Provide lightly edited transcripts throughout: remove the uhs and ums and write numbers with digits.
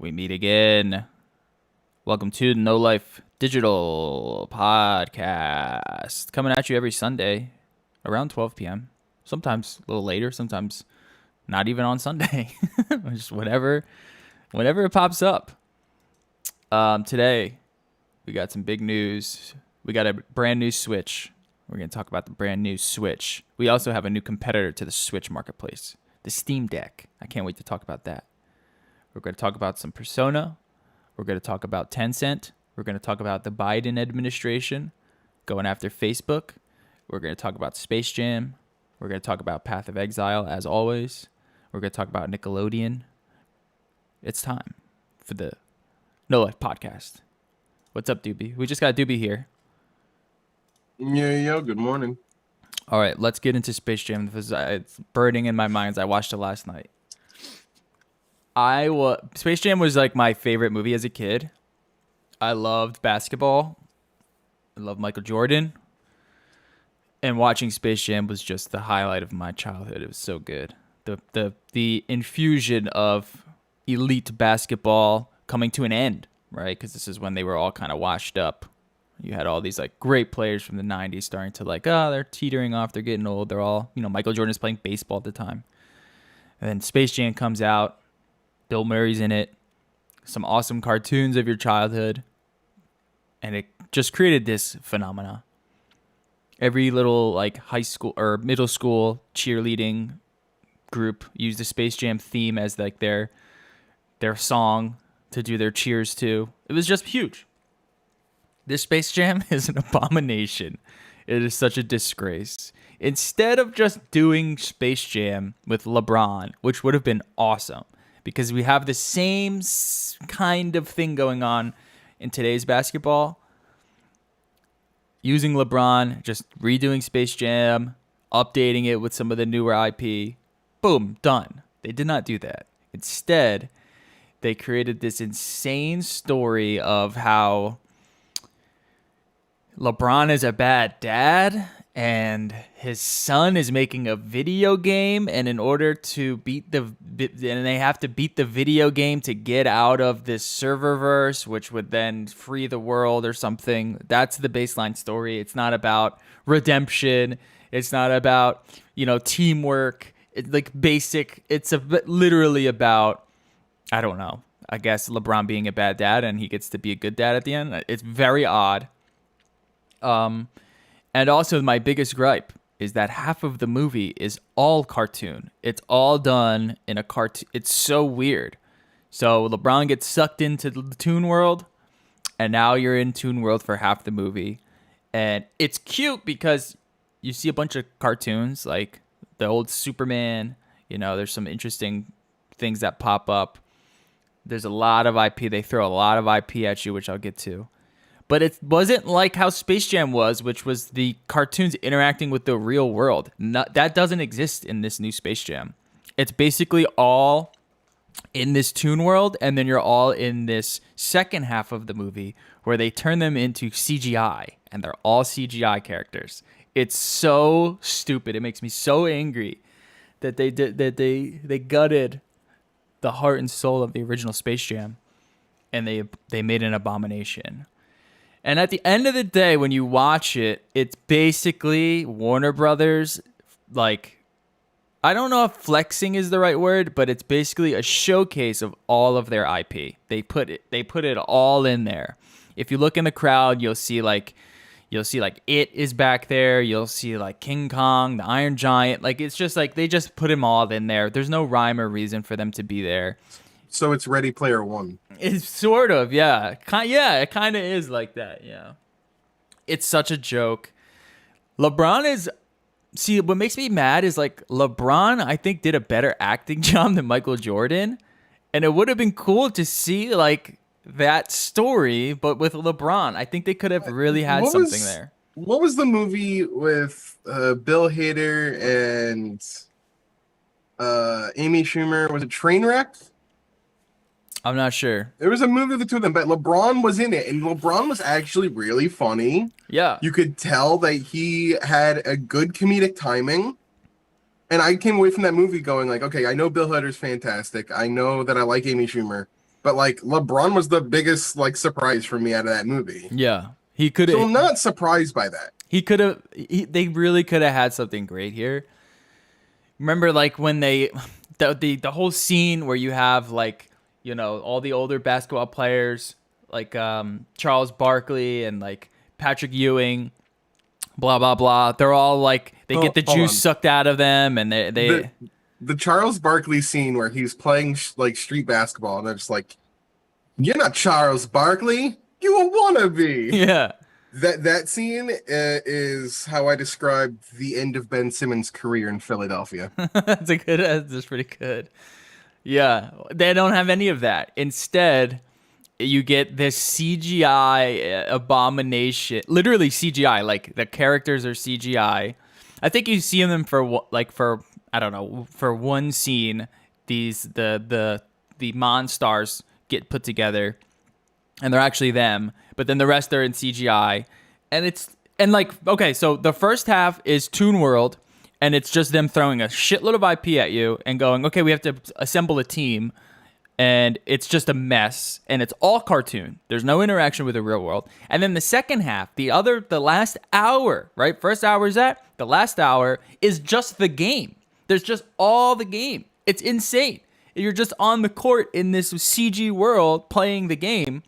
We meet again. Welcome to the No Life Digital Podcast. Coming at you every Sunday around 12 p.m. Sometimes a little later, sometimes not even on Sunday. Just whenever it pops up. Today, we got some big news. We got a brand new Switch. We're going to talk about the brand new Switch. We also have a new competitor to the Switch marketplace, the Steam Deck. I can't wait to talk about that. We're going to talk about some Persona. We're going to talk about Tencent. We're going to talk about the Biden administration going after Facebook. We're going to talk about Space Jam. We're going to talk about Path of Exile, as always. We're going to talk about Nickelodeon. It's time for the No Life Podcast. What's up, Doobie? We just got Doobie here. Yo, good morning. All right, let's get into Space Jam. It's burning in my mind. I watched it last night. Space Jam was like my favorite movie as a kid. I loved basketball. I loved Michael Jordan. And watching Space Jam was just the highlight of my childhood. It was so good. The infusion of elite basketball coming to an end, right? Because this is when they were all kind of washed up. You had all these like great players from the 90s starting to they're teetering off. They're getting old. They're all, Michael Jordan is playing baseball at the time. And then Space Jam comes out. Bill Murray's in it, some awesome cartoons of your childhood, and it just created this phenomena. Every little high school or middle school cheerleading group used the Space Jam theme as their song to do their cheers to. It was just huge. This Space Jam is an abomination. It is such a disgrace. Instead of just doing Space Jam with LeBron, which would have been awesome, because we have the same kind of thing going on in today's basketball. Using LeBron, just redoing Space Jam, updating it with some of the newer IP. Boom, done. They did not do that. Instead, they created this insane story of how LeBron is a bad dad and his son is making a video game, and in order to they have to beat the video game to get out of this serververse, which would then free the world or something. That's the baseline story. It's not about redemption. It's not about, teamwork. It's basic. It's literally about, I don't know, I guess LeBron being a bad dad and he gets to be a good dad at the end. It's very odd. And also my biggest gripe is that half of the movie is all cartoon. It's all done in a cartoon. It's so weird. So LeBron gets sucked into the Toon World, and now you're in Toon World for half the movie. And it's cute because you see a bunch of cartoons, like the old Superman. There's some interesting things that pop up. There's a lot of IP. They throw a lot of IP at you, which I'll get to. But it wasn't like how Space Jam was, which was the cartoons interacting with the real world. That doesn't exist in this new Space Jam. It's basically all in this Toon World, and then you're all in this second half of the movie where they turn them into CGI, and they're all CGI characters. It's so stupid. It makes me so angry that they gutted the heart and soul of the original Space Jam, and they made an abomination. And at the end of the day, when you watch it, it's basically Warner Brothers, I don't know if flexing is the right word, but it's basically a showcase of all of their IP. They put it all in there. If you look in the crowd, you'll see It is back there. You'll see King Kong, the Iron Giant. It's just they just put them all in there. There's no rhyme or reason for them to be there. So it's Ready Player One. It's sort of, yeah. It kind of is like that, yeah. It's such a joke. See, what makes me mad is LeBron, I think, did a better acting job than Michael Jordan. And it would have been cocool to see that story, but with LeBron. I think they could have really had something there. What was the movie with Bill Hader and Amy Schumer? Was it Trainwreck? I'm not sure. There was a movie of the two of them, but LeBron was in it, and LeBron was actually really funny. Yeah. You could tell that he had a good comedic timing. And I came away from that movie going okay, I know Bill Hader's fantastic. I know that I like Amy Schumer. but like LeBron was the biggest like surprise for me out of that movie. Yeah, he could So have. I'm not surprised by that. He could have. They really could have had something great here. Remember, like when they, the whole scene where you have like all the older basketball players like Charles Barkley and like Patrick Ewing, blah blah blah. They're all like they get the Hold juice on. sucked out of them, and they The Charles Barkley scene where he's playing like street basketball, and they're just like, "You're not Charles Barkley. You a wannabe." yeah. That scene is how I describe the end of Ben Simmons' career in Philadelphia. That's pretty good. Yeah, they don't have any of that. Instead, you get this CGI abomination. Literally CGI. Like the characters are CGI. I think you see them for I don't know, for one scene. The Monstars get put together, and they're actually them. But then the rest are in CGI, and like okay, so the first half is Toon World, and it's just them throwing a shitload of IP at you and going, okay, we have to assemble a team, and it's just a mess, and it's all cartoon. There's no interaction with the real world. And then the second half, the last hour, right? First hour is that, the last hour is just the game. There's just all the game. It's insane. You're just on the court in this CG world playing the game.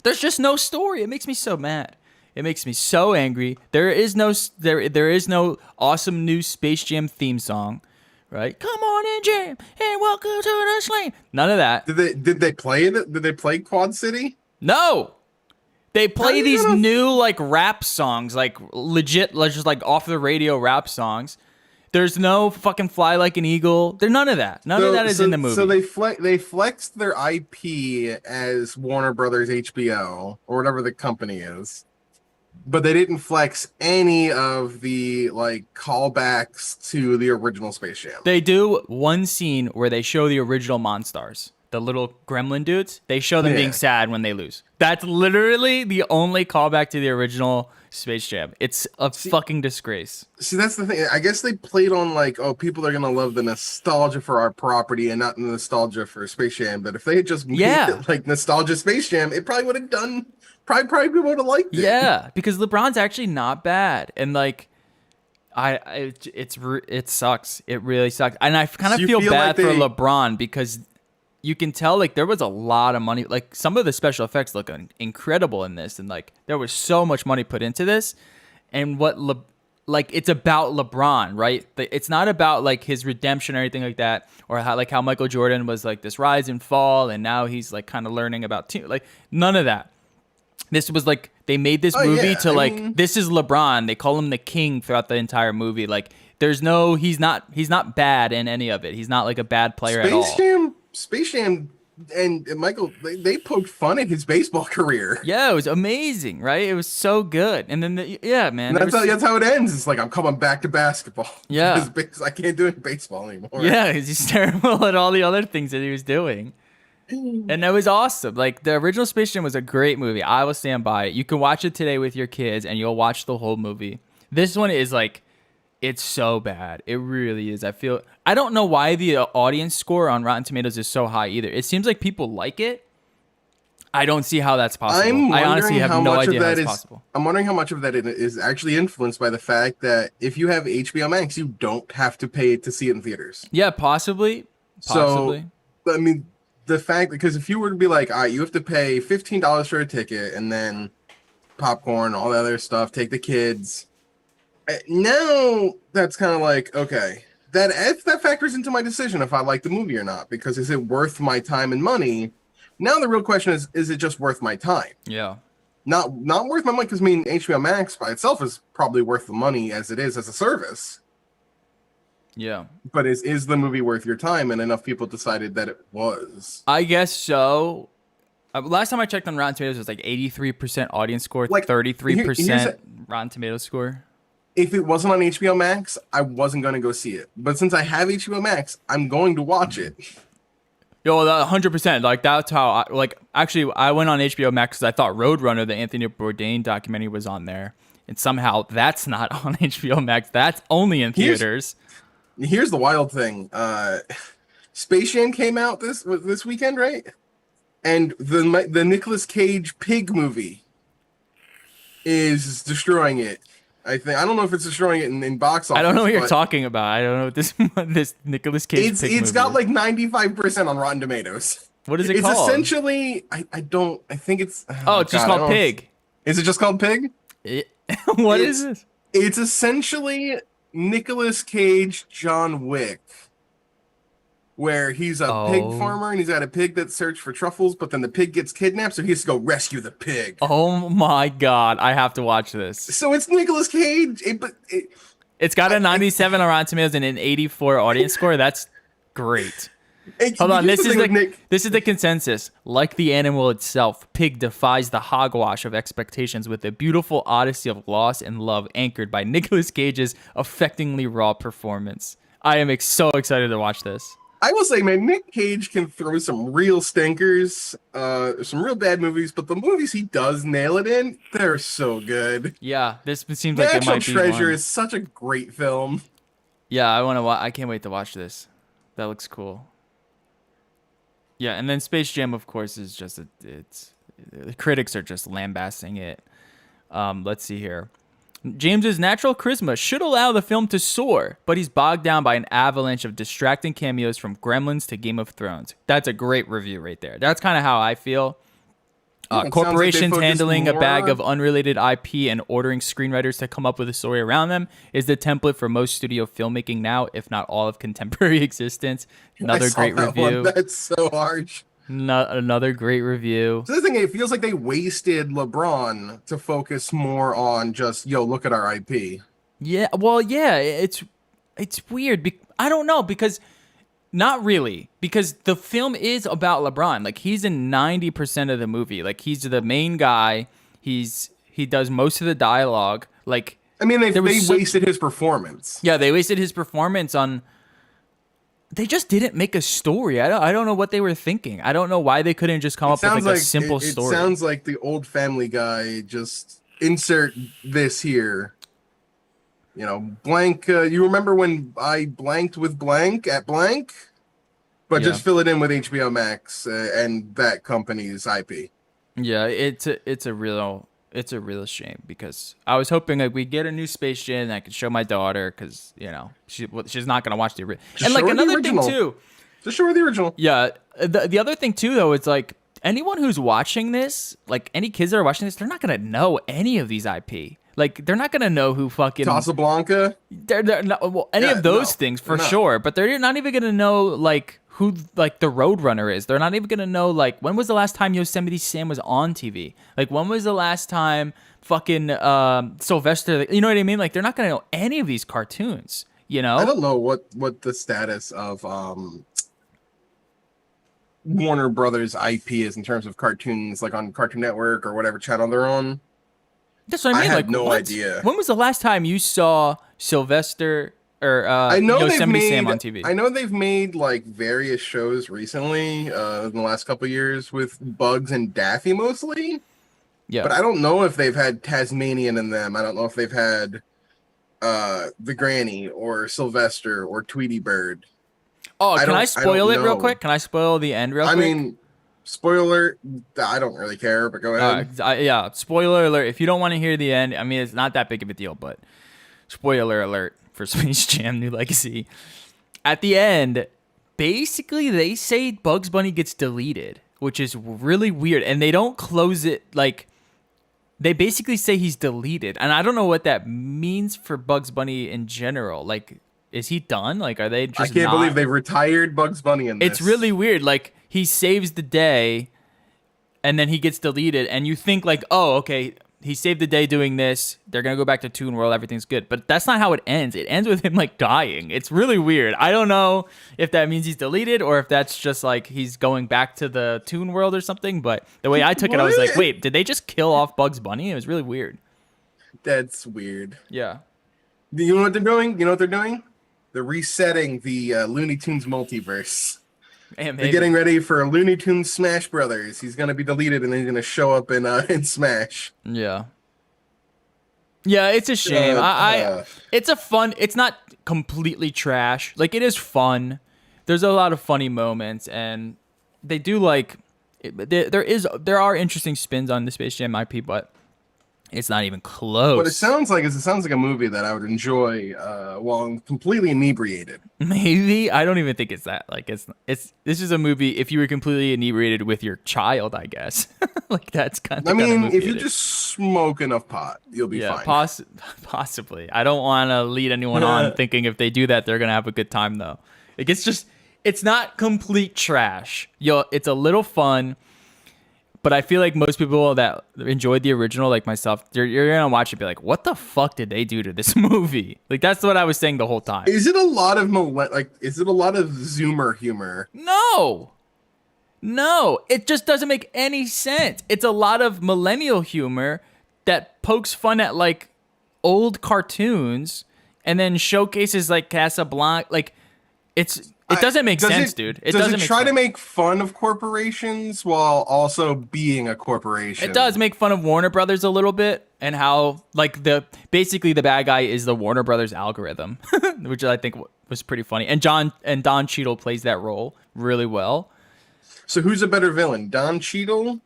There's just no story. It makes me so mad. It makes me so angry. There is no awesome new Space Jam theme song, right? Come on in, Jam, and welcome to the Slane. None of that. Did they play it? Did they play Quad City? No. They play these gonna- new like rap songs, like legit, just like off the radio rap songs. There's no fucking Fly Like an Eagle. There's none of that. None of that is in the movie. So they flexed their IP as Warner Brothers HBO or whatever the company is, but they didn't flex any of the like callbacks to the original Space Jam. They do one scene where they show the original Monstars, the little gremlin dudes. They show them being sad when they lose. That's literally the only callback to the original Space Jam. It's a fucking disgrace. See, that's the thing. I guess they played on like, oh, people are gonna love the nostalgia for our property and not the nostalgia for Space Jam. But if they had just made it like nostalgia Space Jam, it probably would have done. Probably people would have liked it. Yeah, because LeBron's actually not bad, and like, it sucks. It really sucks, and I kind of feel bad for LeBron because you can tell like there was a lot of money. Like some of the special effects look incredible in this, and like there was so much money put into this, and like it's about LeBron, right? It's not about like his redemption or anything like that, or how Michael Jordan was like this rise and fall, and now he's like kind of learning about team. Like none of that. This was like they made this movie this is LeBron. They call him the king throughout the entire movie. Like he's not bad in any of it. He's not like a bad player at all. Space Jam and Michael, they poked fun at his baseball career. Yeah, it was amazing, right? It was so good. And then, man. And that's how it ends. It's like, I'm coming back to basketball. Yeah. Because I can't do it in baseball anymore. Yeah, he's terrible at all the other things that he was doing. And it was awesome. Like, the original Space Jam was a great movie. I will stand by it. You can watch it today with your kids, and you'll watch the whole movie. This one is like, it's so bad. It really is. I don't know why the audience score on Rotten Tomatoes is so high either. It seems like people like it. I don't see how that's possible. I honestly have no idea how that's possible. I'm wondering how much of that is actually influenced by the fact that if you have HBO Max, you don't have to pay to see it in theaters. Yeah, possibly. So, I mean, the fact, because if you were to be like, all right, you have to pay $15 for a ticket and then popcorn, all the other stuff, take the kids. Now that's kind of like, okay, that factors into my decision if I like the movie or not, because is it worth my time and money? Now the real question is it just worth my time? Yeah. Not worth my money, because I mean, HBO Max by itself is probably worth the money as it is as a service. Yeah. But is the movie worth your time? And enough people decided that it was. I guess so. Last time I checked on Rotten Tomatoes, it was like 83% audience score, like 33% Rotten Tomatoes score. If it wasn't on HBO Max, I wasn't going to go see it. But since I have HBO Max, I'm going to watch it. Yo, 100%. Like, that's how actually, I went on HBO Max because I thought Roadrunner, the Anthony Bourdain documentary, was on there. And somehow that's not on HBO Max. That's only in theaters. Here's the wild thing. Space Jam came out this weekend, right? and the Nicolas Cage Pig movie is destroying it. I don't know if it's destroying it in box I don't know office, what you're but talking about. I don't know what this this Nicolas Cage Pig it's movie got is. like 95% on Rotten Tomatoes. What is it It's called? essentially I think it's Oh, oh it's just God, I called don't know Pig. is it just called Pig? It, what is It's this? it's essentially Nicolas Cage John Wick, where he's a pig Oh. farmer and he's got a pig that searched for truffles, but then the pig gets kidnapped, so he has to go rescue the pig. Oh my God. I have to watch this. So it's Nicolas Cage, It's got a I 97 on Rotten Tomatoes and an 84 audience score. That's great. Hold on, here's the thing with Nick. this is the consensus. Like the animal itself, Pig defies the hogwash of expectations with a beautiful odyssey of loss and love anchored by Nicolas Cage's affectingly raw performance. I am so excited to watch this. I will say, man, Nick Cage can throw some real stinkers, some real bad movies, but the movies he does nail it in, they're so good. Yeah, this seems like it National might be Treasure one. is such a great film. Yeah, I want to. I can't wait to watch this. That looks cool. Yeah, and then Space Jam, of course, is just it's the critics are just lambasting it. Let's see here. James's natural charisma should allow the film to soar, but he's bogged down by an avalanche of distracting cameos from Gremlins to Game of Thrones. That's a great review right there. That's kind of how I feel. It sounds like they Corporations focus handling a bag more- of unrelated IP and ordering screenwriters to come up with a story around them is the template for most studio filmmaking now, if not all of contemporary existence. I Another saw great that one. review. That's so harsh. Another great review. So the thing, it feels like they wasted LeBron to focus more on just, yo, look at our IP. Yeah, well, yeah, it's weird. I don't know because not really because the film is about LeBron. Like he's in 90% of the movie. Like he's the main guy. He does most of the dialogue. Like I mean, they there was wasted his performance. yeah, they wasted his performance on. They just didn't make a story. I don't know what they were thinking. I don't know why they couldn't just come up with like a simple it story. sounds like the old Family Guy. Just insert this here. You know, blank. You remember when I blanked with blank at blank? But Yeah. just fill it in with HBO Max and that company's IP. Yeah, it's a real shame because I was hoping like we get a new Space Jam and I could show my daughter because she's not gonna watch the original. And like show her the another thing original. too, Just show her the original. yeah, the other thing too though, it's like anyone who's watching this, like any kids that are watching this, they're not gonna know any of these IP. Like they're not gonna know who fucking Casablanca. they're not, well, any Yeah, of those no, things for they're not. sure, but they're not even gonna know like who like the Roadrunner is. They're not even gonna know like when was the last time Yosemite Sam was on TV. Like when was the last time fucking Sylvester? You know what I mean? Like they're not gonna know any of these cartoons. You know? I don't know what the status of Warner Brothers IP is in terms of cartoons, like on Cartoon Network or whatever channel they're on. That's what I mean. I like have no idea. When was the last time you saw Sylvester or I know Yosemite they've Sam made. on TV? I know they've made like various shows recently in the last couple of years with Bugs and Daffy mostly. Yeah. But I don't know if they've had Tasmanian in them. I don't know if they've had the Granny or Sylvester or Tweety Bird. Oh, can I don't spoil it real know. quick? Can I spoil the end real I quick? mean, spoiler. I don't really care, but go ahead. Yeah, spoiler alert. If you don't want to hear the end, I mean, it's not that big of a deal, but spoiler alert for Space Jam New Legacy. At the end, basically, they say Bugs Bunny gets deleted, which is really weird. And they don't close it like. They basically say he's deleted. And I don't know what that means for Bugs Bunny in general. Like, is he done? Like, are they just I can't believe they retired Bugs Bunny in this. It's really weird. Like he saves the day and then he gets deleted and you think like, oh, okay, he saved the day doing this. They're going to go back to Toon World. Everything's good. But that's not how it ends. It ends with him like dying. It's really weird. I don't know if that means he's deleted or if that's just like he's going back to the Toon World or something. But the way I took it, I was like, What? wait, did they just kill off Bugs Bunny? It was really weird. That's weird. Yeah. You know what they're doing? You know what they're doing? They're resetting the Looney Tunes multiverse. And They're getting ready for Looney Tunes Smash Brothers. He's gonna be deleted and then he's gonna show up in Smash. Yeah. Yeah, it's a shame. It's a fun. It's not completely trash. Like it is fun. There's a lot of funny moments, and they do like There are interesting spins on the Space Jam IP, but it's not even What it close. sounds like is it sounds like a movie that I would enjoy while I'm completely inebriated. Maybe I don't even think it's that. Like it's this is a movie if you were completely inebriated with your child, I guess. Like that's kind of I the kind of mean, movie if you it is. just smoke enough pot, you'll be Yeah, fine. possibly. I don't want to lead anyone on thinking if they do that they're gonna have a good time though. Like it's not complete trash. It's a little fun. But I feel like most people that enjoyed the original, like myself, you're gonna watch it and be like, "What the fuck did they do to this movie?" Like that's what I was saying the whole time. Is it a lot of is it a lot of Zoomer humor? No, no, it just doesn't make any sense. It's a lot of millennial humor that pokes fun at like old cartoons and then showcases like Casablanca. Like it doesn't make sense, dude. It does doesn't it make try sense. to make fun of corporations while also being a corporation? It does make fun of Warner Brothers a little bit and how like basically the bad guy is the Warner Brothers algorithm, which I think was pretty funny. And Don Cheadle plays that role really well. So who's a better villain, Don Cheadle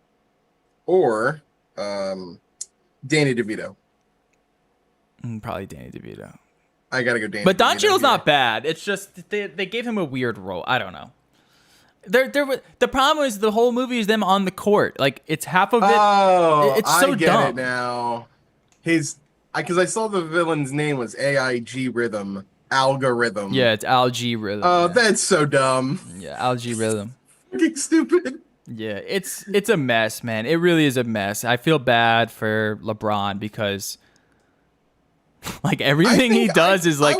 or Danny DeVito? Probably Danny DeVito. I gotta go Danny. But Don DeVito Cheadle's here. not bad. It's just they gave him a weird role. I don't know. The problem is the whole movie is them on the court. Like it's half of it. Oh, It's so I get dumb. it now. Because I saw the villain's name was AIG Rhythm Algorithm. Yeah, it's Algae Rhythm. Oh, Yeah, that's so dumb. yeah, Algae Rhythm. Fucking stupid. Yeah, it's a mess, man. It really is a mess. I feel bad for LeBron because like everything he does is like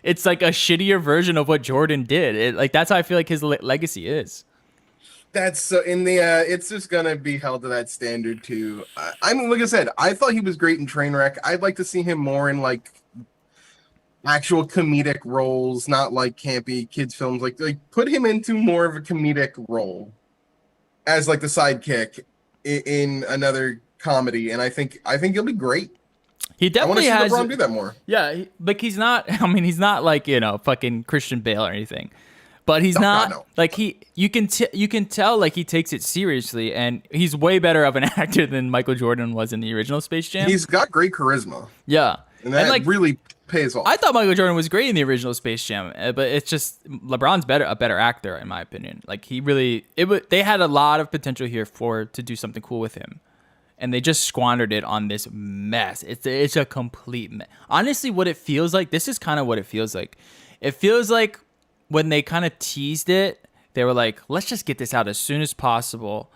it's like a shittier version of what Jordan did. Like that's how I feel like his legacy is. That's so in the it's just gonna be held to that standard too. I mean, like I said, I thought he was great in Trainwreck. I'd like to see him more in like actual comedic roles, not like campy kids films. Like put him into more of a comedic role as like the sidekick in another comedy, and I think he'll be great. He I want to definitely see has. LeBron do that more. Yeah, like he's not. I mean, he's not like fucking Christian Bale or anything, but he's Oh, not God, no. like you can tell like he takes it seriously, and he's way better of an actor than Michael Jordan was in the original Space Jam. He's got great charisma, Yeah, and that like really pays off. I thought Michael Jordan was great in the original Space Jam, but it's just LeBron's a better actor in my opinion. Like they had a lot of potential here to do something cool with him. And they just squandered it on this mess. It's a complete mess. Honestly, what it feels like, this is kind of what it feels like. It feels like when they kind of teased it, they were like, let's just get this out as soon as possible.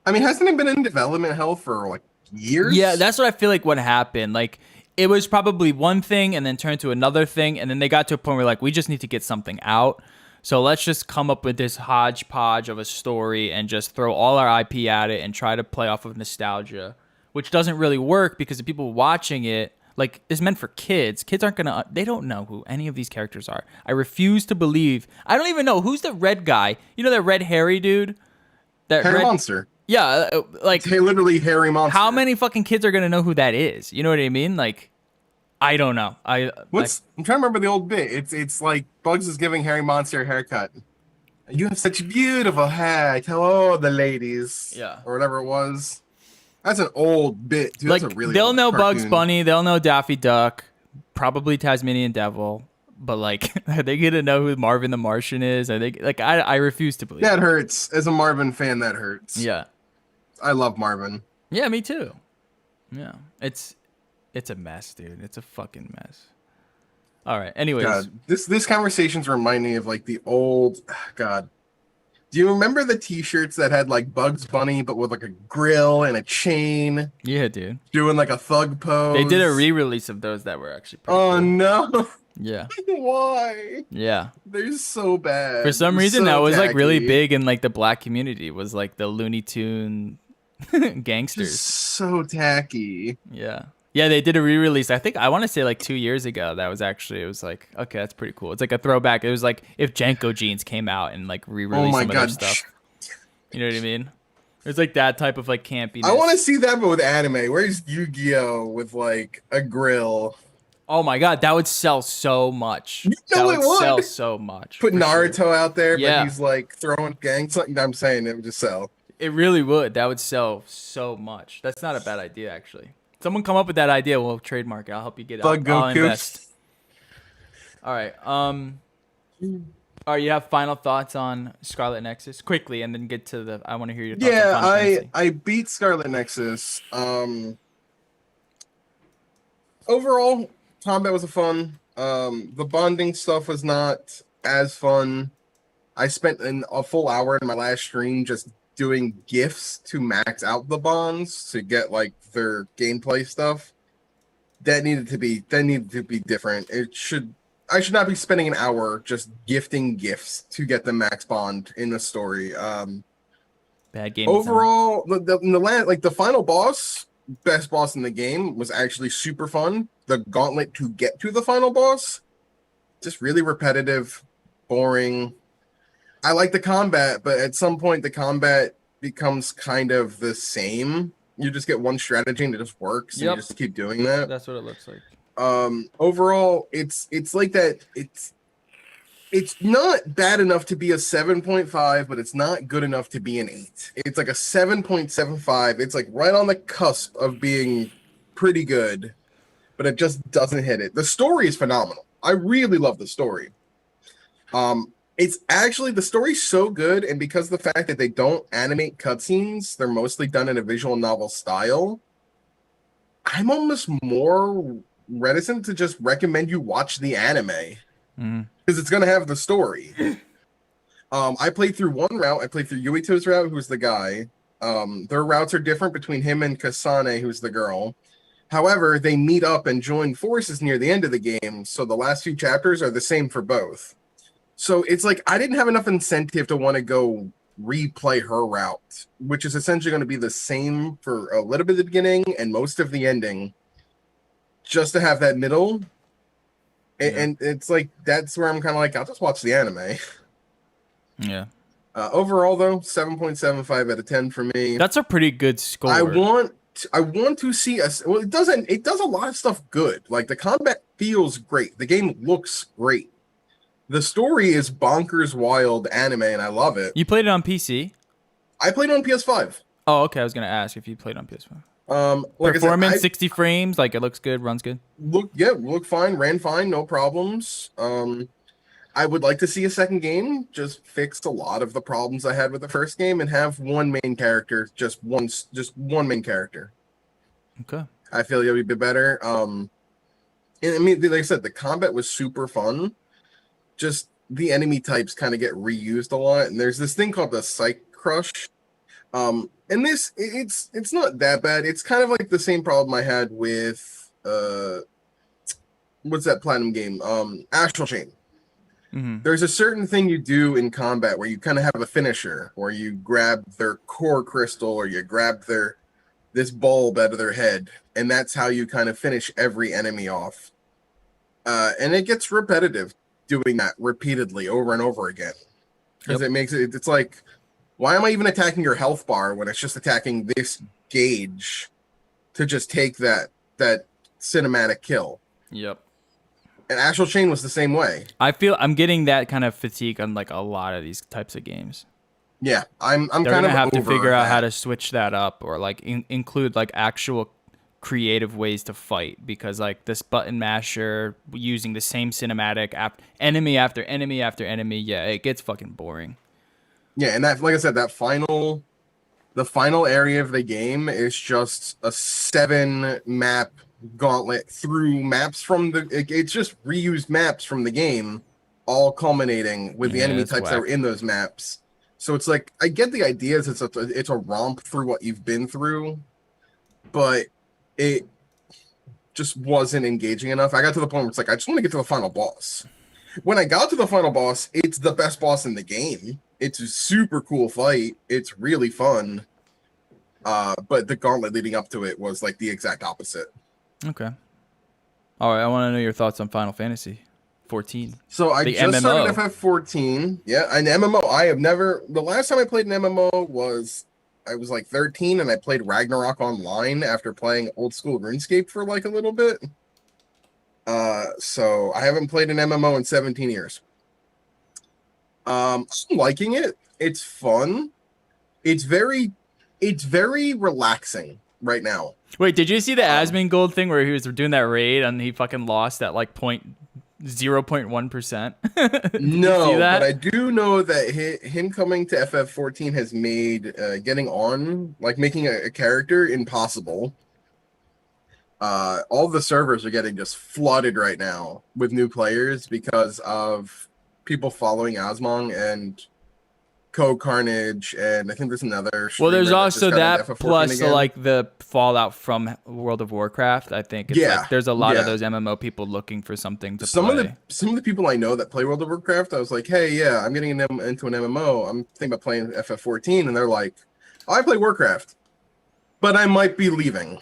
I mean, hasn't it been in development hell for like years? Yeah, that's what I feel like what happened. Like, it was probably one thing and then turned to another thing. And then they got to a point where like, we just need to get something out. So let's just come up with this hodgepodge of a story and just throw all our IP at it and try to play off of nostalgia, which doesn't really work because the people watching it, like, is meant for kids. Kids they don't know who any of these characters are. I refuse to believe. I don't even know who's the red guy. You know that red hairy dude? That Harry red Monster. Yeah, like Literally Harry Monster. how many fucking kids are going to know who that is? You know what I mean? Like I don't know. I'm trying to remember the old bit. It's like Bugs is giving Harry Monster a haircut. You have such beautiful hair. Tell all the ladies. Yeah. Or whatever it was. That's an old bit, dude. like That's a really they'll old know Bugs cartoon. Bunny, they'll know Daffy Duck, probably Tasmanian Devil, but like are they gonna know who Marvin the Martian is? Are they like I refuse to believe. That hurts. As a Marvin fan, that hurts. Yeah. I love Marvin. Yeah, me too. Yeah. It's a mess, dude. It's a fucking mess. All right. Anyways. God, this conversation's remind me of like the old God. Do you remember the T-shirts that had like Bugs Bunny but with like a grill and a chain, Yeah, dude. doing like a thug pose? They did a re-release of those that were actually pretty Oh cool. no! Yeah. Why? Yeah. They're so bad. For some They're reason so that was like really tacky. big in like the black community was like the Looney Tune gangsters. Just so tacky. Yeah. Yeah, they did a re-release. I want to say like 2 years ago. It was like, okay, that's pretty cool. It's like a throwback. It was like if Janko Jeans came out and like re-released Oh my some of their God. stuff. You know what I mean? It's like that type of like campiness. I want to see that, but with anime. Where's Yu-Gi-Oh with like a grill? Oh my god, that would sell so much. You That know it would sell would. so much Put for sure. Naruto out there, but Yeah, he's like throwing gangs. You know what I'm saying it would just sell. it really would. That would sell so much. That's not a bad idea, actually. Someone come up with that idea. We'll trademark it. I'll help you get it. Bug I'll Goku. invest. All right. All right. You have final thoughts on Scarlet Nexus quickly, and then get to the. I want to hear your thoughts on Yeah, Final Fantasy. I beat Scarlet Nexus. Overall, combat was a fun. The bonding stuff was not as fun. I spent a full hour in my last stream just doing gifts to max out the bonds to get like their gameplay stuff. That needed to be different. I should not be spending an hour just gifting gifts to get the max bond in the story. Bad game design. Overall, the final boss, best boss in the game, was actually super fun. The gauntlet to get to the final boss, just really repetitive, boring. I like the combat, but at some point the combat becomes kind of the same. You just get one strategy and it just works, and Yep. you just keep doing that. That's what it looks like. Overall, it's like that. It's not bad enough to be a 7.5, but it's not good enough to be an 8. It's like a 7.75. It's like right on the cusp of being pretty good, but it just doesn't hit it. The story is phenomenal. I really love the story. It's actually, the story's so good, and because of the fact that they don't animate cutscenes, they're mostly done in a visual novel style, I'm almost more reticent to just recommend you watch the anime. Because it's going to have the story. I played through one route. I played through Yuito's route, who's the guy. Their routes are different between him and Kasane, who's the girl. However, they meet up and join forces near the end of the game, so the last few chapters are the same for both. So it's like I didn't have enough incentive to want to go replay her route, which is essentially going to be the same for a little bit of the beginning and most of the ending, just to have that middle. And it's like, that's where I'm kind of like, I'll just watch the anime. Yeah. Overall, though, 7.75 out of 10 for me. That's a pretty good score. I want to see us. Well, it does a lot of stuff good. Like, the combat feels great. The game looks great. The story is bonkers wild anime, and I love it. You played it on PC? I played it on PS5. Oh, okay. I was gonna ask if you played on PS5. Like Performance, I said, 60 frames, like it looks good, runs good. look fine, ran fine, no problems. I would like to see a second game, just fix a lot of the problems I had with the first game, and have one main character, just one main character. Okay. I feel it would be better. And I mean, like I said, the combat was super fun. Just the enemy types kind of get reused a lot, and there's this thing called the Psych Crush. And it's not that bad. It's kind of like the same problem I had with what's that platinum game? Astral Chain. There's a certain thing you do in combat where you kind of have a finisher, or you grab their core crystal, or you grab this bulb out of their head, and that's how you kind of finish every enemy off. And it gets repetitive doing that repeatedly over and over again, because it makes it's like, why am I even attacking your health bar when it's just attacking this gauge to just take that cinematic kill? Yep. And Astral Chain was the same way. I feel I'm getting that kind of fatigue on like a lot of these types of games. Yeah, I'm They're kind gonna of have to over figure out that. how to switch that up, or like include like actual creative ways to fight, because like this button masher using the same cinematic enemy after enemy after enemy, yeah, it gets fucking boring. Yeah, and that, like I said, the final area of the game is just a 7 map gauntlet through maps from it's just reused maps from the game, all culminating with the enemy it's types that whack. were in those maps. So it's like, I get the idea, it's a romp through what you've been through, but it just wasn't engaging enough. I got to the point where it's like, I just want to get to the final boss. When I got to the final boss, it's the best boss in the game. It's a super cool fight. It's really fun. But the gauntlet leading up to it was like the exact opposite. Okay. All right, I want to know your thoughts on Final Fantasy 14. So I The just MMO. started FF14. Yeah, an MMO. The last time I played an MMO was, I was like 13, and I played Ragnarok online after playing old school RuneScape for like a little bit. So I haven't played an MMO in 17 years. I'm liking it. It's fun. It's very it's very relaxing right now. Wait, did you see the Um, Asmongold thing where he was doing that raid and he fucking lost at like 0.1%? Did you see no, but I that? do know that him coming to FF14 has made getting on, like making a character, impossible. All the servers are getting just flooded right now with new players because of people following Asmong and Code Carnage, and I think there's another Well, there's streamer that just also got into that FF14 plus again. like the fallout from World of Warcraft. I think it's like Yeah, there's a lot of yeah. those MMO people looking for something to play. Some of the people I know that play World of Warcraft, I was like, hey, yeah, I'm getting into an MMO. I'm thinking about playing FF14, and they're like, oh, I play Warcraft, but I might be leaving.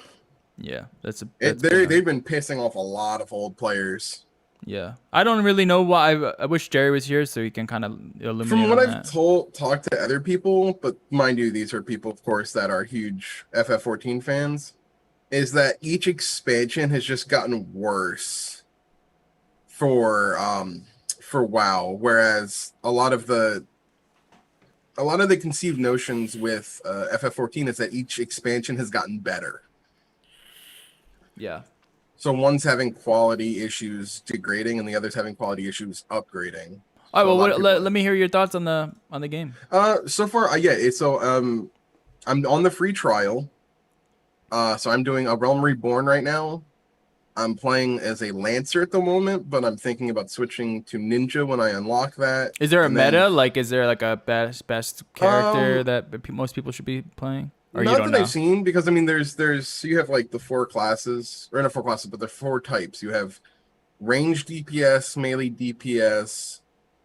Yeah, that's big on. They've been pissing off a lot of old players. Yeah, I don't really know why. I wish Jerry was here so he can kind of From illuminate what on I've that. talked to other people, but mind you, these are people, of course, that are huge FF14 fans, is that each expansion has just gotten worse for WoW, whereas a lot of the conceived notions with FF14 is that each expansion has gotten better. Yeah. So one's having quality issues degrading, and the other's having quality issues upgrading. All right. So a Well, lot of people let are. me hear your thoughts on the game. So far, yeah. I'm on the free trial. So I'm doing a Realm Reborn right now. I'm playing as a Lancer at the moment, but I'm thinking about switching to Ninja when I unlock that. Is there a And then, meta? Like, is there like a best character um, that most people should be playing, or you not don't that I've know? seen, because I mean, there's you have like the four classes, or not four classes, but the four types. You have range DPS, melee DPS,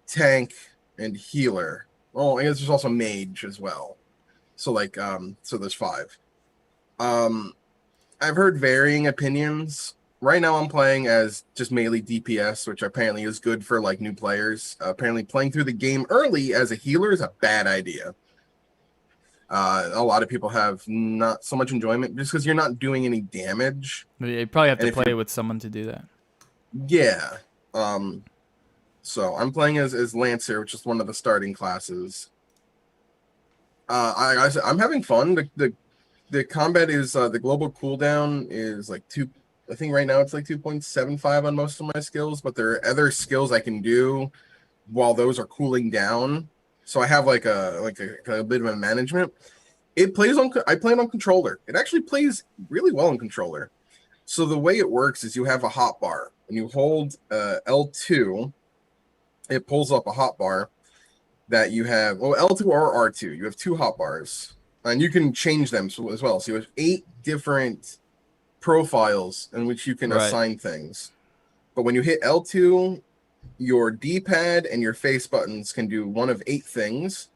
tank, and healer. Oh, I guess there's also mage as well. So like, so there's five. Um, I've heard varying opinions. Right now, I'm playing as just melee DPS, which apparently is good for like new players. Apparently, playing through the game early as a healer is a bad idea. A lot of people have not so much enjoyment just because you're not doing any damage, You probably have and to if play you're, with someone to do that. yeah. Um, so I'm playing as Lancer, which is one of the starting classes. I'm having fun. The combat is the global cooldown is like two. I think right now it's like 2.75 on most of my skills, but there are other skills I can do while those are cooling down. So I have like a bit of a management. I play it on controller. It actually plays really well on controller. So the way it works is you have a hotbar and you hold L2. It pulls up a hotbar that you have, well, L2 or R2. You have two hotbars, and you can change them as well. So you have 8 different profiles in which you can Right. assign things. But when you hit L2, your D-pad and your face buttons can do one of 8 things.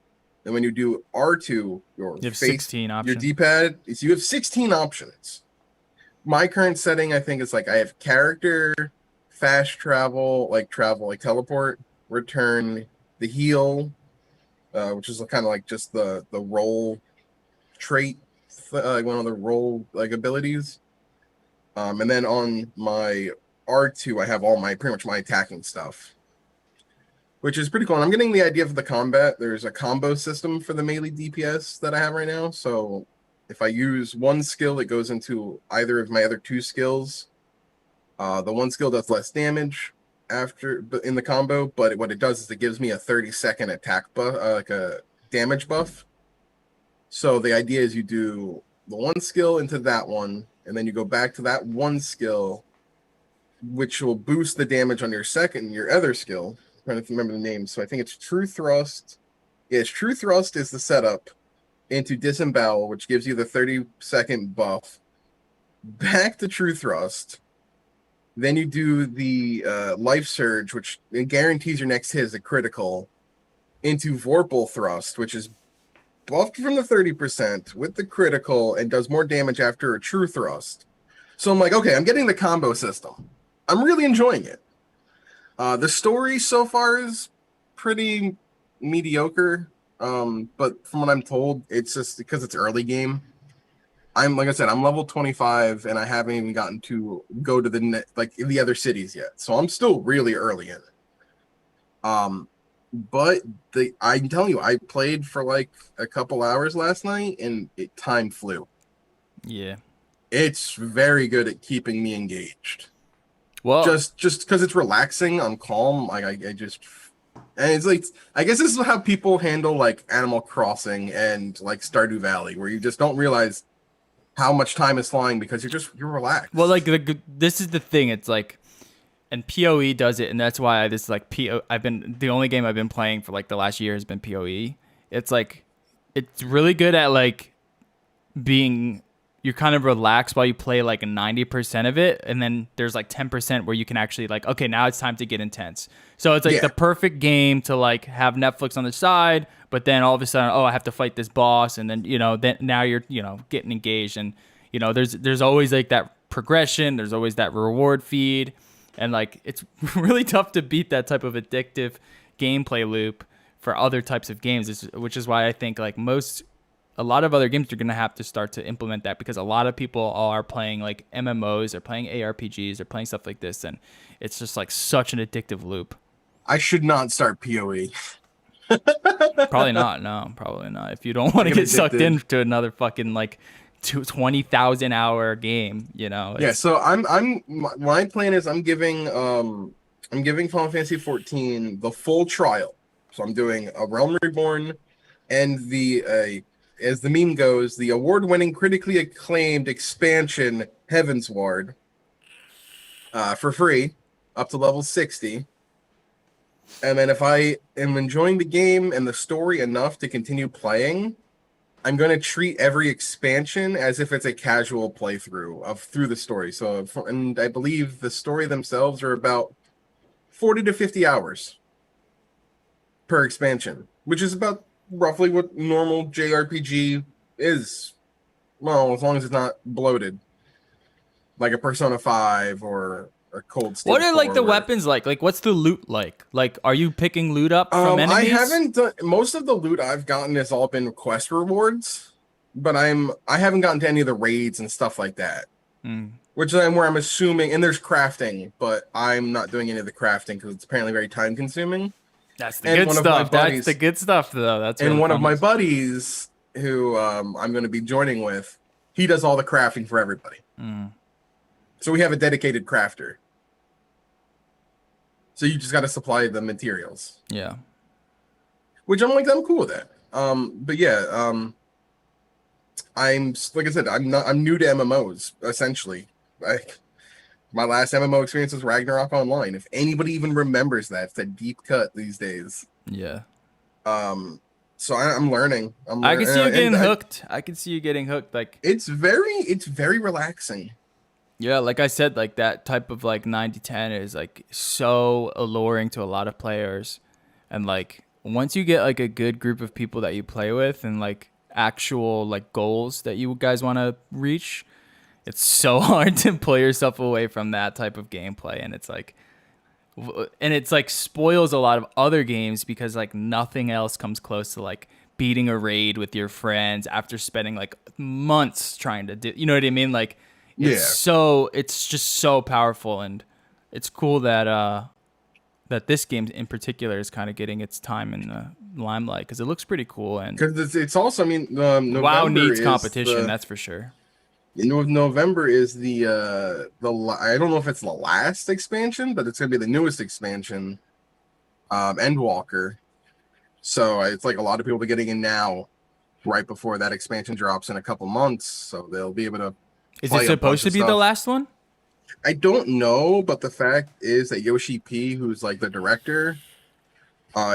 And when you do R2, You have 16 your options. D-pad, so you have 16 options. My current setting, I think, is like I have character, fast travel, like teleport, return, the heal, which is kind of like just the roll trait, like one of the roll like abilities. And then on my R2, I have all my pretty much my attacking stuff, which is pretty cool. And I'm getting the idea of the combat. There's a combo system for the melee DPS that I have right now. So if I use one skill, it goes into either of my other two skills. The one skill does less damage after in the combo, but what it does is it gives me a 30-second attack buff, like a damage buff. So the idea is you do the one skill into that one, and then you go back to that one skill, which will boost the damage on your other skill. I'm trying to remember the name. So I think it's True Thrust. Yes, True Thrust is the setup into Disembowel, which gives you the 30-second buff. Back to True Thrust. Then you do the Life Surge, which guarantees your next hit is a critical, into Vorpal Thrust, which is buffed from the 30% with the critical and does more damage after a True Thrust. So I'm like, okay, I'm getting the combo system. I'm really enjoying it. The story so far is pretty mediocre, but from what I'm told, it's just because it's early game. I'm like I said, I'm level 25, and I haven't even gotten to go to the other cities yet. So I'm still really early in it. Um, but I'm telling you, I played for like a couple hours last night, and time flew. Yeah. It's very good at keeping me engaged. Well, Just because it's relaxing, I'm calm. Like I just and it's like I guess this is how people handle like Animal Crossing and like Stardew Valley, where you just don't realize how much time is flying because you're like relaxed. this is the thing. It's like, and PoE does it, and that's why this is like PO. I've been the only game I've been playing for like the last year has been PoE. It's like, it's really good at like being, you're kind of relaxed while you play like 90% of it, and then there's like 10% where you can actually like, okay, now it's time to get intense. So it's like Yeah, the perfect game to like have Netflix on the side, but then all of a sudden, oh, I have to fight this boss, and then then now you're getting engaged, and there's always like that progression, there's always that reward feed, and like it's really tough to beat that type of addictive gameplay loop for other types of games, which is why I think like a lot of other games are going to have to start to implement that, because a lot of people are playing like MMOs, they're playing ARPGs, they're playing stuff like this, and it's just like such an addictive loop. I should not start PoE. Probably not. No, probably not. If you don't I want to get get sucked addicted. into another fucking like 20,000 hour game, Yeah, it's so my plan is I'm giving Final Fantasy 14 the full trial. So I'm doing a Realm Reborn and the as the meme goes, the award-winning, critically acclaimed expansion Heavensward for free up to level 60. And then if I am enjoying the game and the story enough to continue playing, I'm going to treat every expansion as if it's a casual playthrough of through the story. So, and I believe the story themselves are about 40 to 50 hours per expansion, which is about roughly what normal JRPG is. Well, as long as it's not bloated, like a Persona 5 or a Cold what Steel are like the 4. weapons like? Like what's the loot like? Like are you picking loot up from I enemies? haven't done most of the loot I've gotten has all been quest rewards, but I haven't gotten to any of the raids and stuff like that. Hmm. Which is where I'm assuming, and there's crafting, but I'm not doing any of the crafting because it's apparently very time consuming. That's the And good one of my stuff. That's the buddies, good stuff though. That's where and the one of fun my is. buddies who I'm going to be joining with, he does all the crafting for everybody. Hmm. So we have a dedicated crafter. So you just got to supply the materials, Yeah. which I'm cool with that. But yeah, I'm like I said, I'm new to MMOs essentially. Like my last MMO experience was Ragnarok Online. If anybody even remembers that, it's a deep cut these days. Yeah. Um, so I'm learning. I'm I can see you learning, getting hooked. I can see you getting hooked. Like, it's very relaxing. yeah, like I said, like that type of like 90-10 is like so alluring to a lot of players. And like once you get like a good group of people that you play with and like actual like goals that you guys want to reach, it's so hard to pull yourself away from that type of gameplay. And it's like spoils a lot of other games because like nothing else comes close to like beating a raid with your friends after spending like months trying to do, you know what I mean? Like Yeah, it's just so powerful, and it's cool that that this game in particular is kind of getting its time in the limelight because it looks pretty cool, and because it's also I mean WoW November needs is competition, that's for sure. November is I don't know if it's the last expansion, but it's gonna be the newest expansion, Endwalker. So it's like a lot of people are getting in now, right before that expansion drops in a couple months, so they'll be able to Is it play a supposed bunch to of be the stuff. last one? I don't know, but the fact is that Yoshi P, who's like the director,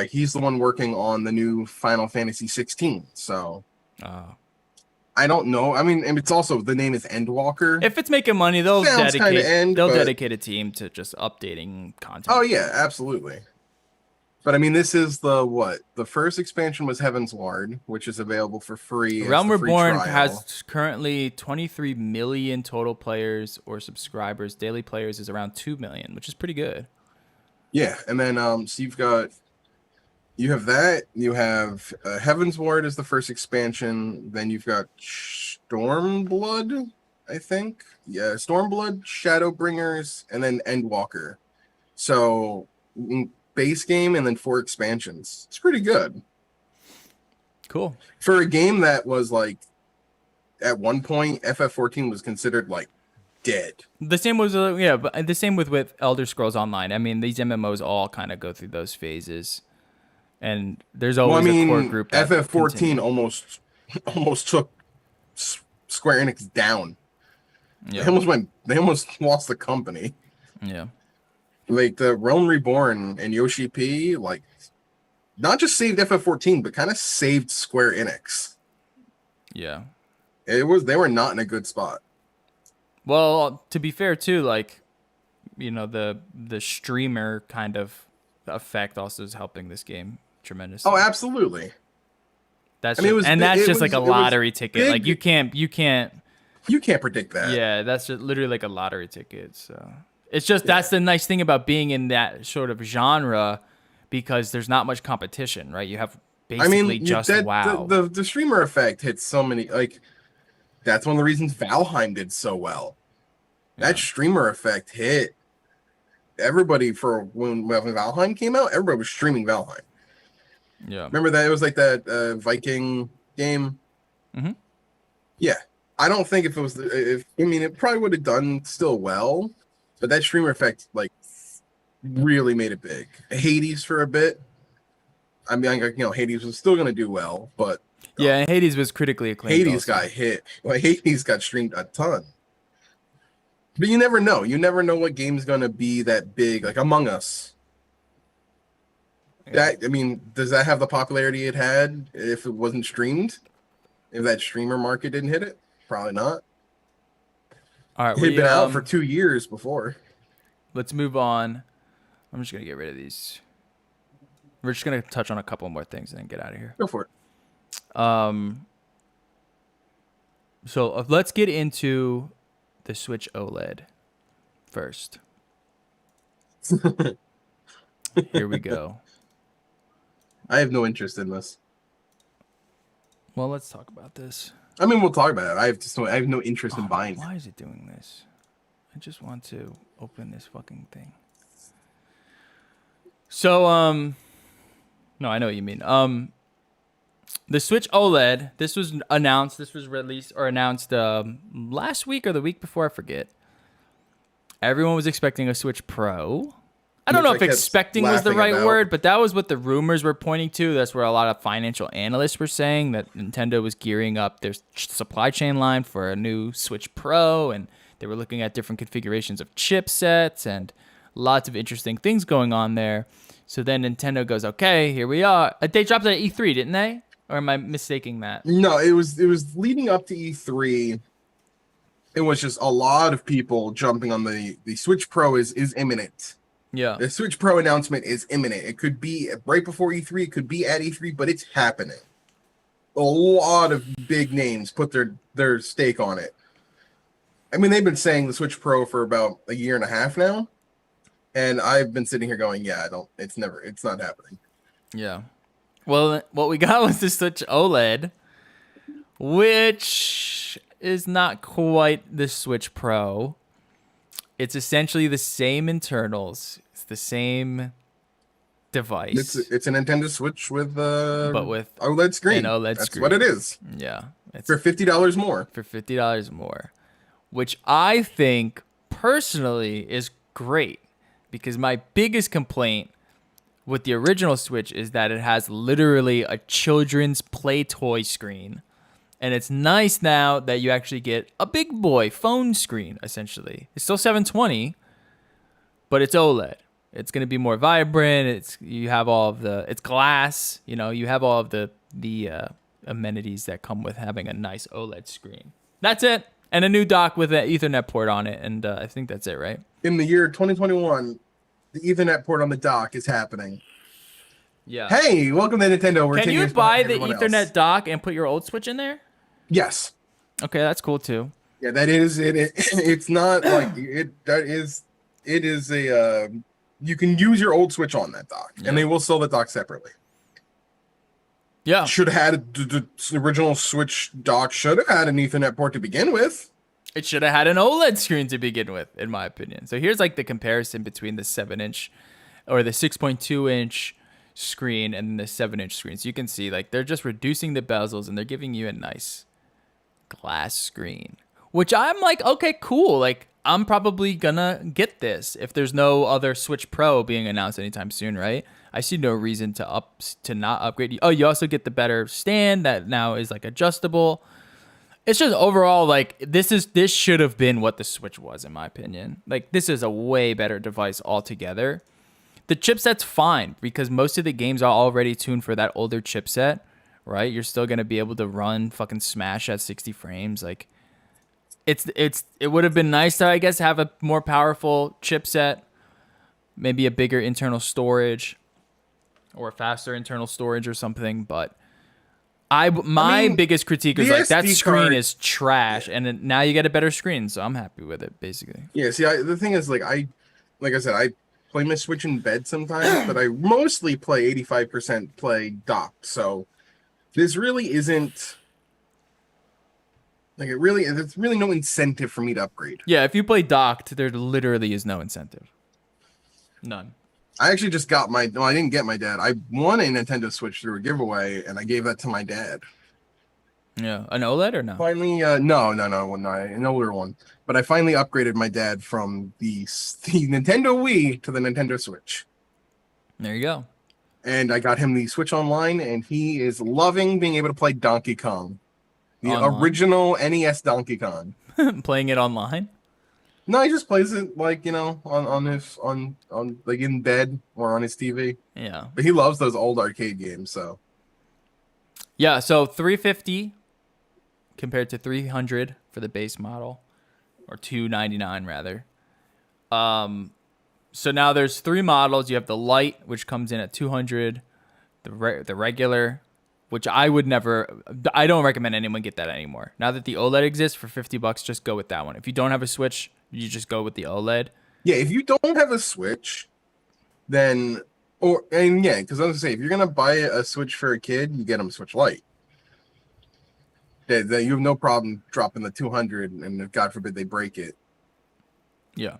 he's the one working on the new Final Fantasy 16. So Oh. I don't know. I mean, and it's also the name is Endwalker. If it's making money, Sounds kind of end, they'll but dedicate a team to just updating oh content. yeah, absolutely. But I mean, this is the what? The first expansion was Heaven's Ward, which is available for free as Realm the free Reborn trial. has currently 23 million total players or subscribers. Daily players is around 2 million, which is pretty good. Yeah, and then so you have that. You have Heaven's Ward is the first expansion. Then you've got Stormblood, I think. Yeah, Stormblood, Shadowbringers, and then Endwalker. So base game and then 4 expansions. It's pretty good Cool. for a game that was like at one point FF14 was considered like dead. The same was yeah, but the same with Elder Scrolls Online. I mean, these MMOs all kind of go through those phases, and there's Well, I always a core mean, group that FF14 continue. almost took Square Enix down. Yeah, They almost lost the company. yeah, Like the Realm Reborn and Yoshi P, like not just saved FF14, but kind of saved Square Enix. yeah. They were not in a good spot. Well, to be fair too, like, you know, the streamer kind of effect also is helping this game tremendously. Oh, absolutely. That's I mean, that's just like a lottery ticket. big. Like you can't. You can't predict that. Yeah, that's just literally like a lottery ticket. So it's just that's the nice thing about being in that sort of genre, because there's not much competition, right? You have basically just WoW. The streamer effect hits so many. Like that's one of the reasons Valheim did so well. That streamer effect hit everybody. For when Valheim came out, everybody was streaming Valheim. Yeah. Remember that? It was like that Viking game. Mm-hmm. Yeah. I don't think if it was, it probably would have done still well, but that streamer effect, like, really made it big. Hades for a bit. I mean, Hades was still going to do well, but. Yeah, Hades was critically acclaimed. Hades also. got hit. Like, Hades got streamed a ton. But you never know. You never know what game's going to be that big. Like, Among Us. That, I mean, does that have the popularity it had if it wasn't streamed? If that streamer market didn't hit it? Probably not. All right, It had been out for 2 years before. Let's move on. I'm just gonna get rid of these. We're just gonna touch on a couple more things and then get out of here. Go for it. So let's get into the Switch OLED first. Here we go. I have no interest in this. Well, let's talk about this. I mean, we'll talk about it. I have no interest in buying it. Why is it doing this? I just want to open this fucking thing. So, no, I know what you mean. The Switch OLED, this was released or announced last week or the week before, I forget. Everyone was expecting a Switch Pro. I don't know if expecting was the right word, but that was what the rumors were pointing to. That's where a lot of financial analysts were saying that Nintendo was gearing up their supply chain line for a new Switch Pro, and they were looking at different configurations of chipsets and lots of interesting things going on there. So then Nintendo goes, okay, here we are. They dropped it at E3, didn't they? Or am I mistaking that? No, it was leading up to E3. It was just a lot of people jumping on the Switch Pro is imminent. Yeah. The Switch Pro announcement is imminent. It could be right before E3. It could be at E3, but it's happening. A lot of big names put their stake on it. I mean, they've been saying the Switch Pro for about a year and a half now, and I've been sitting here going, "Yeah, it's not happening." Yeah. Well, what we got was the Switch OLED, which is not quite the Switch Pro. It's essentially the same internals. It's the same device. It's a Nintendo Switch with but with OLED screen. An OLED That's screen. what it is. Yeah. It's For $50 more. For $50 more, which I think personally is great, because my biggest complaint with the original Switch is that it has literally a children's play toy screen. And it's nice now that you actually get a big boy phone screen, essentially. It's still 720, but it's OLED. It's going to be more vibrant. It's glass. You know, you have all of the amenities that come with having a nice OLED screen. That's it. And a new dock with an Ethernet port on it. And I think that's it, right? In the year 2021, the Ethernet port on the dock is happening. Yeah. Hey, welcome to Nintendo. Can you buy the Ethernet dock and put your old Switch in there? Yes. Okay, that's cool too. Yeah, that is it. It's not like it. It is a. You can use your old Switch on that dock, and they will sell the dock separately. Yeah, Should have had the original Switch dock. Should have had an Ethernet port to begin with. it should have had an OLED screen to begin with, in my opinion. So here's like the comparison between the 7-inch or the 6.2-inch screen and the 7-inch screen. So you can see like they're just reducing the bezels and they're giving you a nice glass screen, which I'm like, okay, cool. Like I'm probably gonna get this if there's no other Switch Pro being announced anytime soon, right? I see no reason to not upgrade. Oh, you also get the better stand that now is like adjustable. It's just overall like this should have been what the Switch was in my opinion. Like this is a way better device altogether. The chipset's fine because most of the games are already tuned for that older chipset, right? You're still gonna be able to run fucking Smash at 60 frames. Like it would have been nice to I guess have a more powerful chipset, maybe a bigger internal storage or a faster internal storage or something, but my biggest critique is like that screen is trash, and now you get a better screen, so I'm happy with it basically. Yeah, see, the thing is, like I said, I play my Switch in bed sometimes, but I mostly play 85% play docked. So this really isn't like there's really no incentive for me to upgrade. Yeah, if you play docked, there literally is no incentive, none. I actually just got I didn't get my dad. I won a Nintendo Switch through a giveaway, and I gave that to my dad. Yeah, an OLED or no? Finally, no, an older one. But I finally upgraded my dad from the Nintendo Wii to the Nintendo Switch. There you go. And I got him the Switch Online, and he is loving being able to play Donkey Kong, the Online? original NES Donkey Kong. Playing it online? No, he just plays it like on like in bed or on his TV. Yeah. But he loves those old arcade games, so. Yeah, so 350 compared to 300 for the base model, or 299 rather. So now there's three models. You have the light, which comes in at 200, the regular, which I don't recommend anyone get that anymore. Now that the OLED exists for $50, just go with that one. If you don't have a Switch, you just go with the OLED. Yeah, if you don't have a Switch, then because I was gonna say if you're gonna buy a Switch for a kid, you get them a Switch Lite. That you have no problem dropping the 200, and if God forbid they break it. Yeah.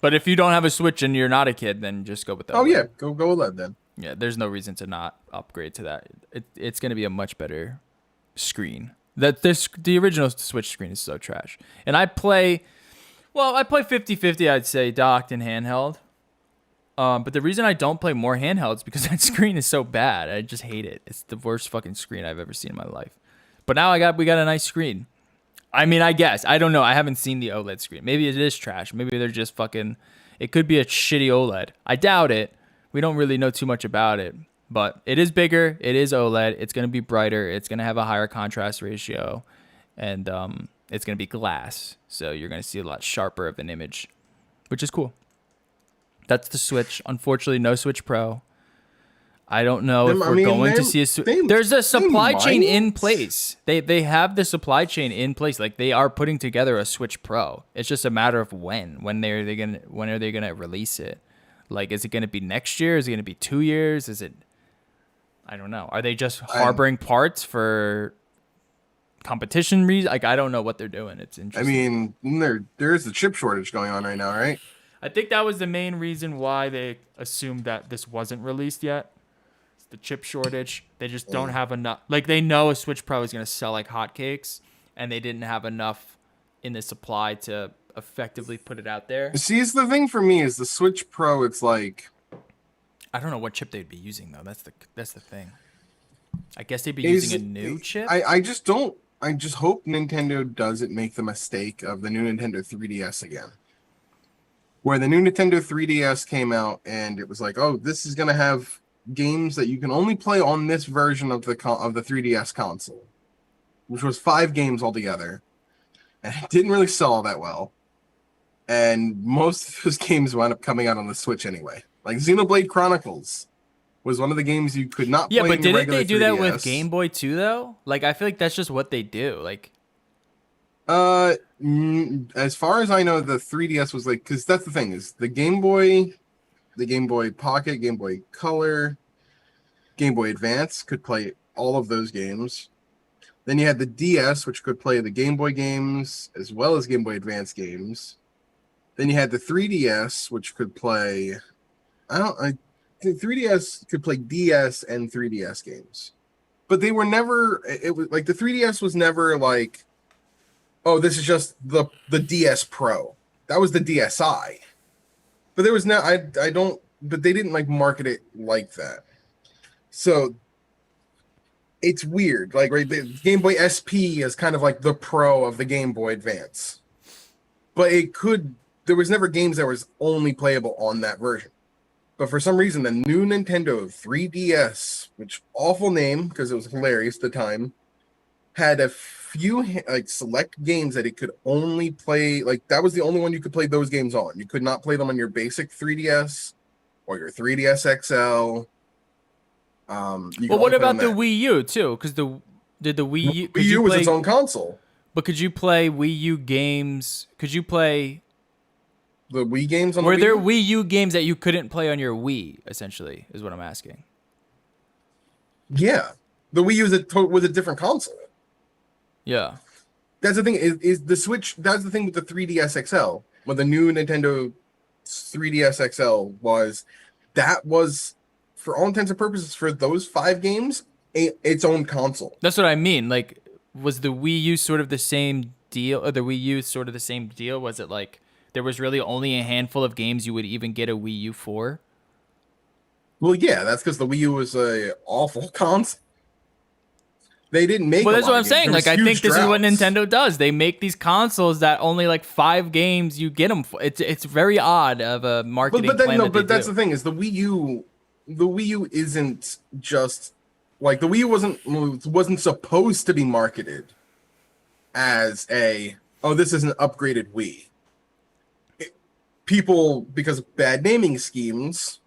But if you don't have a Switch and you're not a kid, then just go with that. Oh yeah, go OLED then. Yeah, there's no reason to not upgrade to that. It's going to be a much better screen. The original Switch screen is so trash. And I play 50-50, I'd say, docked and handheld. But the reason I don't play more handhelds is because that screen is so bad. I just hate it. It's the worst fucking screen I've ever seen in my life. But now we got a nice screen. I mean, I guess. I don't know. I haven't seen the OLED screen. Maybe it is trash. Maybe they're just fucking... It could be a shitty OLED. I doubt it. We don't really know too much about it. But it is bigger. It is OLED. It's going to be brighter. It's going to have a higher contrast ratio. And it's going to be glass. So you're going to see a lot sharper of an image, which is cool. That's the Switch. Unfortunately, no Switch Pro. I don't know if we're going to see a Switch. There's a supply chain in place. They have the supply chain in place. Like they are putting together a Switch Pro. It's just a matter of when are they gonna release it? Like, is it gonna be next year? Is it gonna be 2 years? Is it? I don't know. Are they just harboring parts for competition reasons? Like I don't know what they're doing. It's interesting. I mean, there is a chip shortage going on right now, right? I think that was the main reason why they assumed that this wasn't released yet. It's the chip shortage. They just don't have enough. Like, they know a Switch Pro is going to sell like hotcakes, and they didn't have enough in the supply to effectively put it out there. See, it's the thing for me is the Switch Pro, it's like... I don't know what chip they'd be using, though. That's the thing. I guess they'd be using a new chip? I just hope Nintendo doesn't make the mistake of the new Nintendo 3DS again. Where the new Nintendo 3DS came out and it was like, oh, this is going to have games that you can only play on this version of the 3DS console, which was 5 games altogether. And it didn't really sell all that well. And most of those games wound up coming out on the Switch anyway. Like Xenoblade Chronicles was one of the games you could not play. Yeah, but in the didn't regular they do 3DS. that with Game Boy too, though? Like, I feel like that's just what they do. Like, as far as I know, the 3DS was like, because that's the thing is the Game Boy Pocket, Game Boy Color, Game Boy Advance could play all of those games. Then you had the DS, which could play the Game Boy games as well as Game Boy Advance games. Then you had the 3DS, which could play. I think 3DS could play DS and 3DS games, but they were never. It was like the 3DS was never like, oh, this is just the DS Pro. That was the DSi. But there was no. I don't. But they didn't like market it like that. So it's weird. Like, right, the Game Boy SP is kind of like the Pro of the Game Boy Advance, but it could. There was never games that was only playable on that version. But for some reason, the new Nintendo 3DS, which awful name because it was hilarious at the time, had a few like select games that it could only play. Like that was the only one you could play those games on. You could not play them on your basic 3DS or your 3DS XL. Well, what about the Wii U too? Because did the Wii U Wii U was its own console? But could you play Wii U games? Could you play the Wii games on were the Wii there U? Wii U games that you couldn't play on your Wii? Essentially, is what I'm asking. Yeah, the Wii U was a different console. Yeah, that's the thing. Is the Switch? That's the thing with the 3DS XL. When the new Nintendo 3DS XL was, that was, for all intents and purposes, for those 5 games, its own console. That's what I mean. Like, was the Wii U sort of the same deal? Or the Wii U sort of the same deal? Was it like there was really only a handful of games you would even get a Wii U for? Well, yeah, that's because the Wii U was a awful console. They didn't make. Well, that's what I'm saying. Like, I think this droughts. is what Nintendo does. They make these consoles that only like 5 games you get them for. It's very odd of a marketing plan. But that's the thing is the Wii U. The Wii U isn't just like the Wii U wasn't supposed to be marketed as this is an upgraded Wii. People, because of bad naming schemes,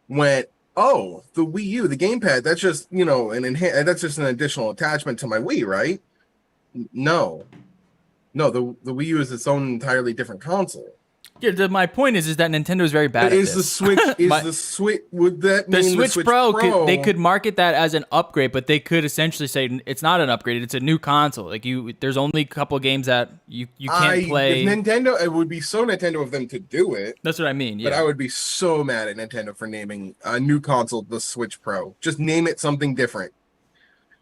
went, oh, the Wii U, the gamepad, that's just, that's just an additional attachment to my Wii, right? No, the Wii U is its own entirely different console. Yeah, my point is that Nintendo is very bad at this. The Switch, would that mean the Switch Pro? They could market that as an upgrade, but they could essentially say it's not an upgrade; it's a new console. Like there's only a couple games that you can't play. If Nintendo, it would be so Nintendo of them to do it. That's what I mean. Yeah. But I would be so mad at Nintendo for naming a new console the Switch Pro. Just name it something different.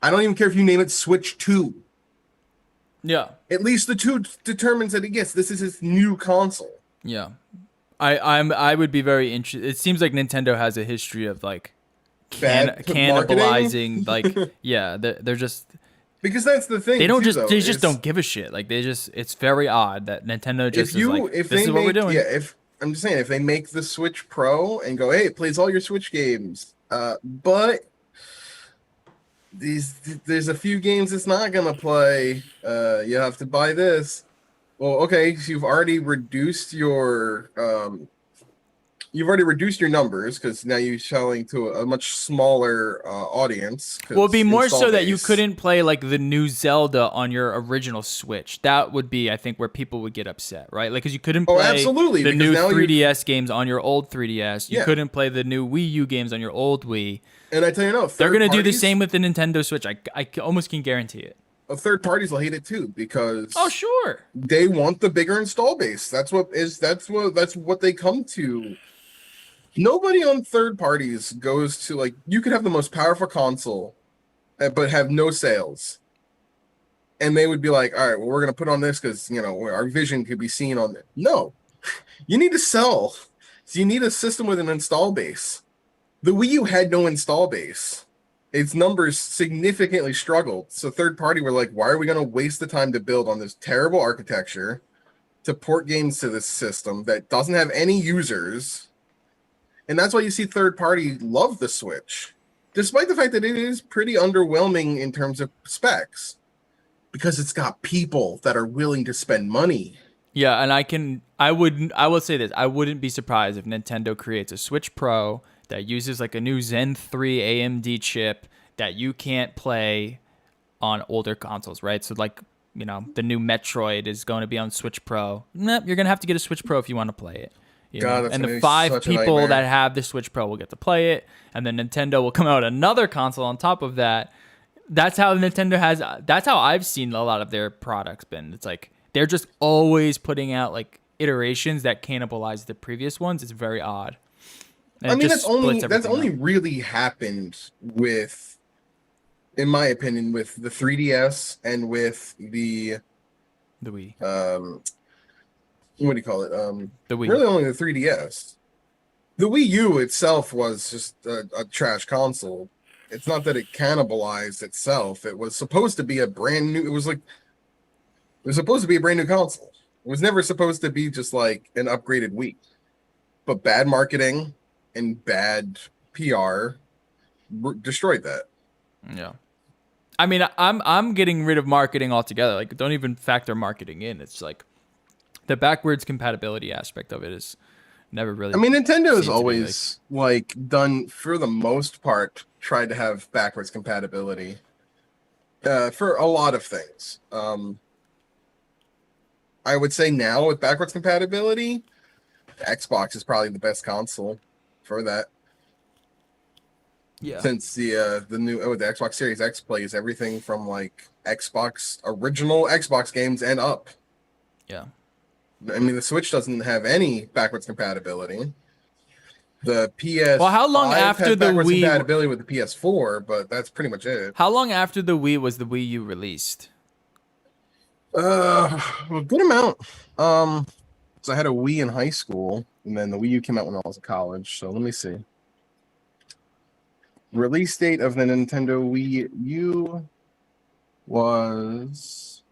I don't even care if you name it Switch 2. Yeah. At least the 2 determines that this is its new console. Yeah, I would be very interested. It seems like Nintendo has a history of like cannibalizing. Like, yeah, they're just because that's the thing. They just don't give a shit. Like it's very odd that Nintendo just this is what we're doing. Yeah, if I'm just saying, if they make the Switch Pro and go, hey, it plays all your Switch games, but there's a few games it's not gonna play. You have to buy this. Well, okay, so you've already reduced your numbers because now you're selling to a much smaller audience. Well, it'd be more so that you couldn't play like the new Zelda on your original Switch. That would be, I think, where people would get upset, right? Like, because you couldn't play the new 3DS games on your old 3DS. You couldn't play the new Wii U games on your old Wii. And I tell you no, they're gonna do the same with the Nintendo Switch. I almost can guarantee it. Third parties will hate it too because sure, they want the bigger install base. That's what they come to. Nobody on third parties goes to, like, you could have the most powerful console but have no sales, and they would be like, all right, well, we're gonna put on this because our vision could be seen on it. No, you need to sell, so you need a system with an install base. The Wii U had no install base. Its numbers significantly struggled. So third party were like, why are we going to waste the time to build on this terrible architecture to port games to this system that doesn't have any users? And that's why you see third party love the Switch, despite the fact that it is pretty underwhelming in terms of specs, because it's got people that are willing to spend money. Yeah, and I will say this. I wouldn't be surprised if Nintendo creates a Switch Pro that uses like a new Zen 3 AMD chip that you can't play on older consoles, right? So like, the new Metroid is going to be on Switch Pro. Nope, you're going to have to get a Switch Pro if you want to play it. You God, know, that's and the gonna be five such a people that nightmare. have the Switch Pro will get to play it, and then Nintendo will come out another console on top of that. That's how Nintendo has. That's how I've seen a lot of their products been. It's like they're just always putting out like iterations that cannibalize the previous ones. It's very odd, and I it mean, just splits that's everything only up. really happened with, in my opinion, with the 3DS and with the The Wii, um, what do you call it? the Wii. Really only the 3DS. The Wii U itself was just a trash console. It's not that it cannibalized itself. It was supposed to be a brand new. It was supposed to be a brand new console. It was never supposed to be just like an upgraded Wii. But bad marketing and bad PR destroyed that. Yeah. I mean, I'm getting rid of marketing altogether. Like, don't even factor marketing in. It's like the backwards compatibility aspect of it is never I really mean, Nintendo has seemed to be like. always like done for the most part tried to have backwards compatibility for a lot of things. I would say now with backwards compatibility, Xbox is probably the best console for that. Yeah. Since the new the Xbox Series X plays everything from like Xbox original Xbox games and up. Yeah. I mean, the Switch doesn't have any backwards compatibility. The Well, how long PS5 after has the backwards Wii? compatibility with the PS4, but that's pretty much it. How long after the Wii was the Wii U released? A good amount. So I had a Wii in high school, and then the Wii U came out when I was in college. So let me see. Release date of the Nintendo Wii U was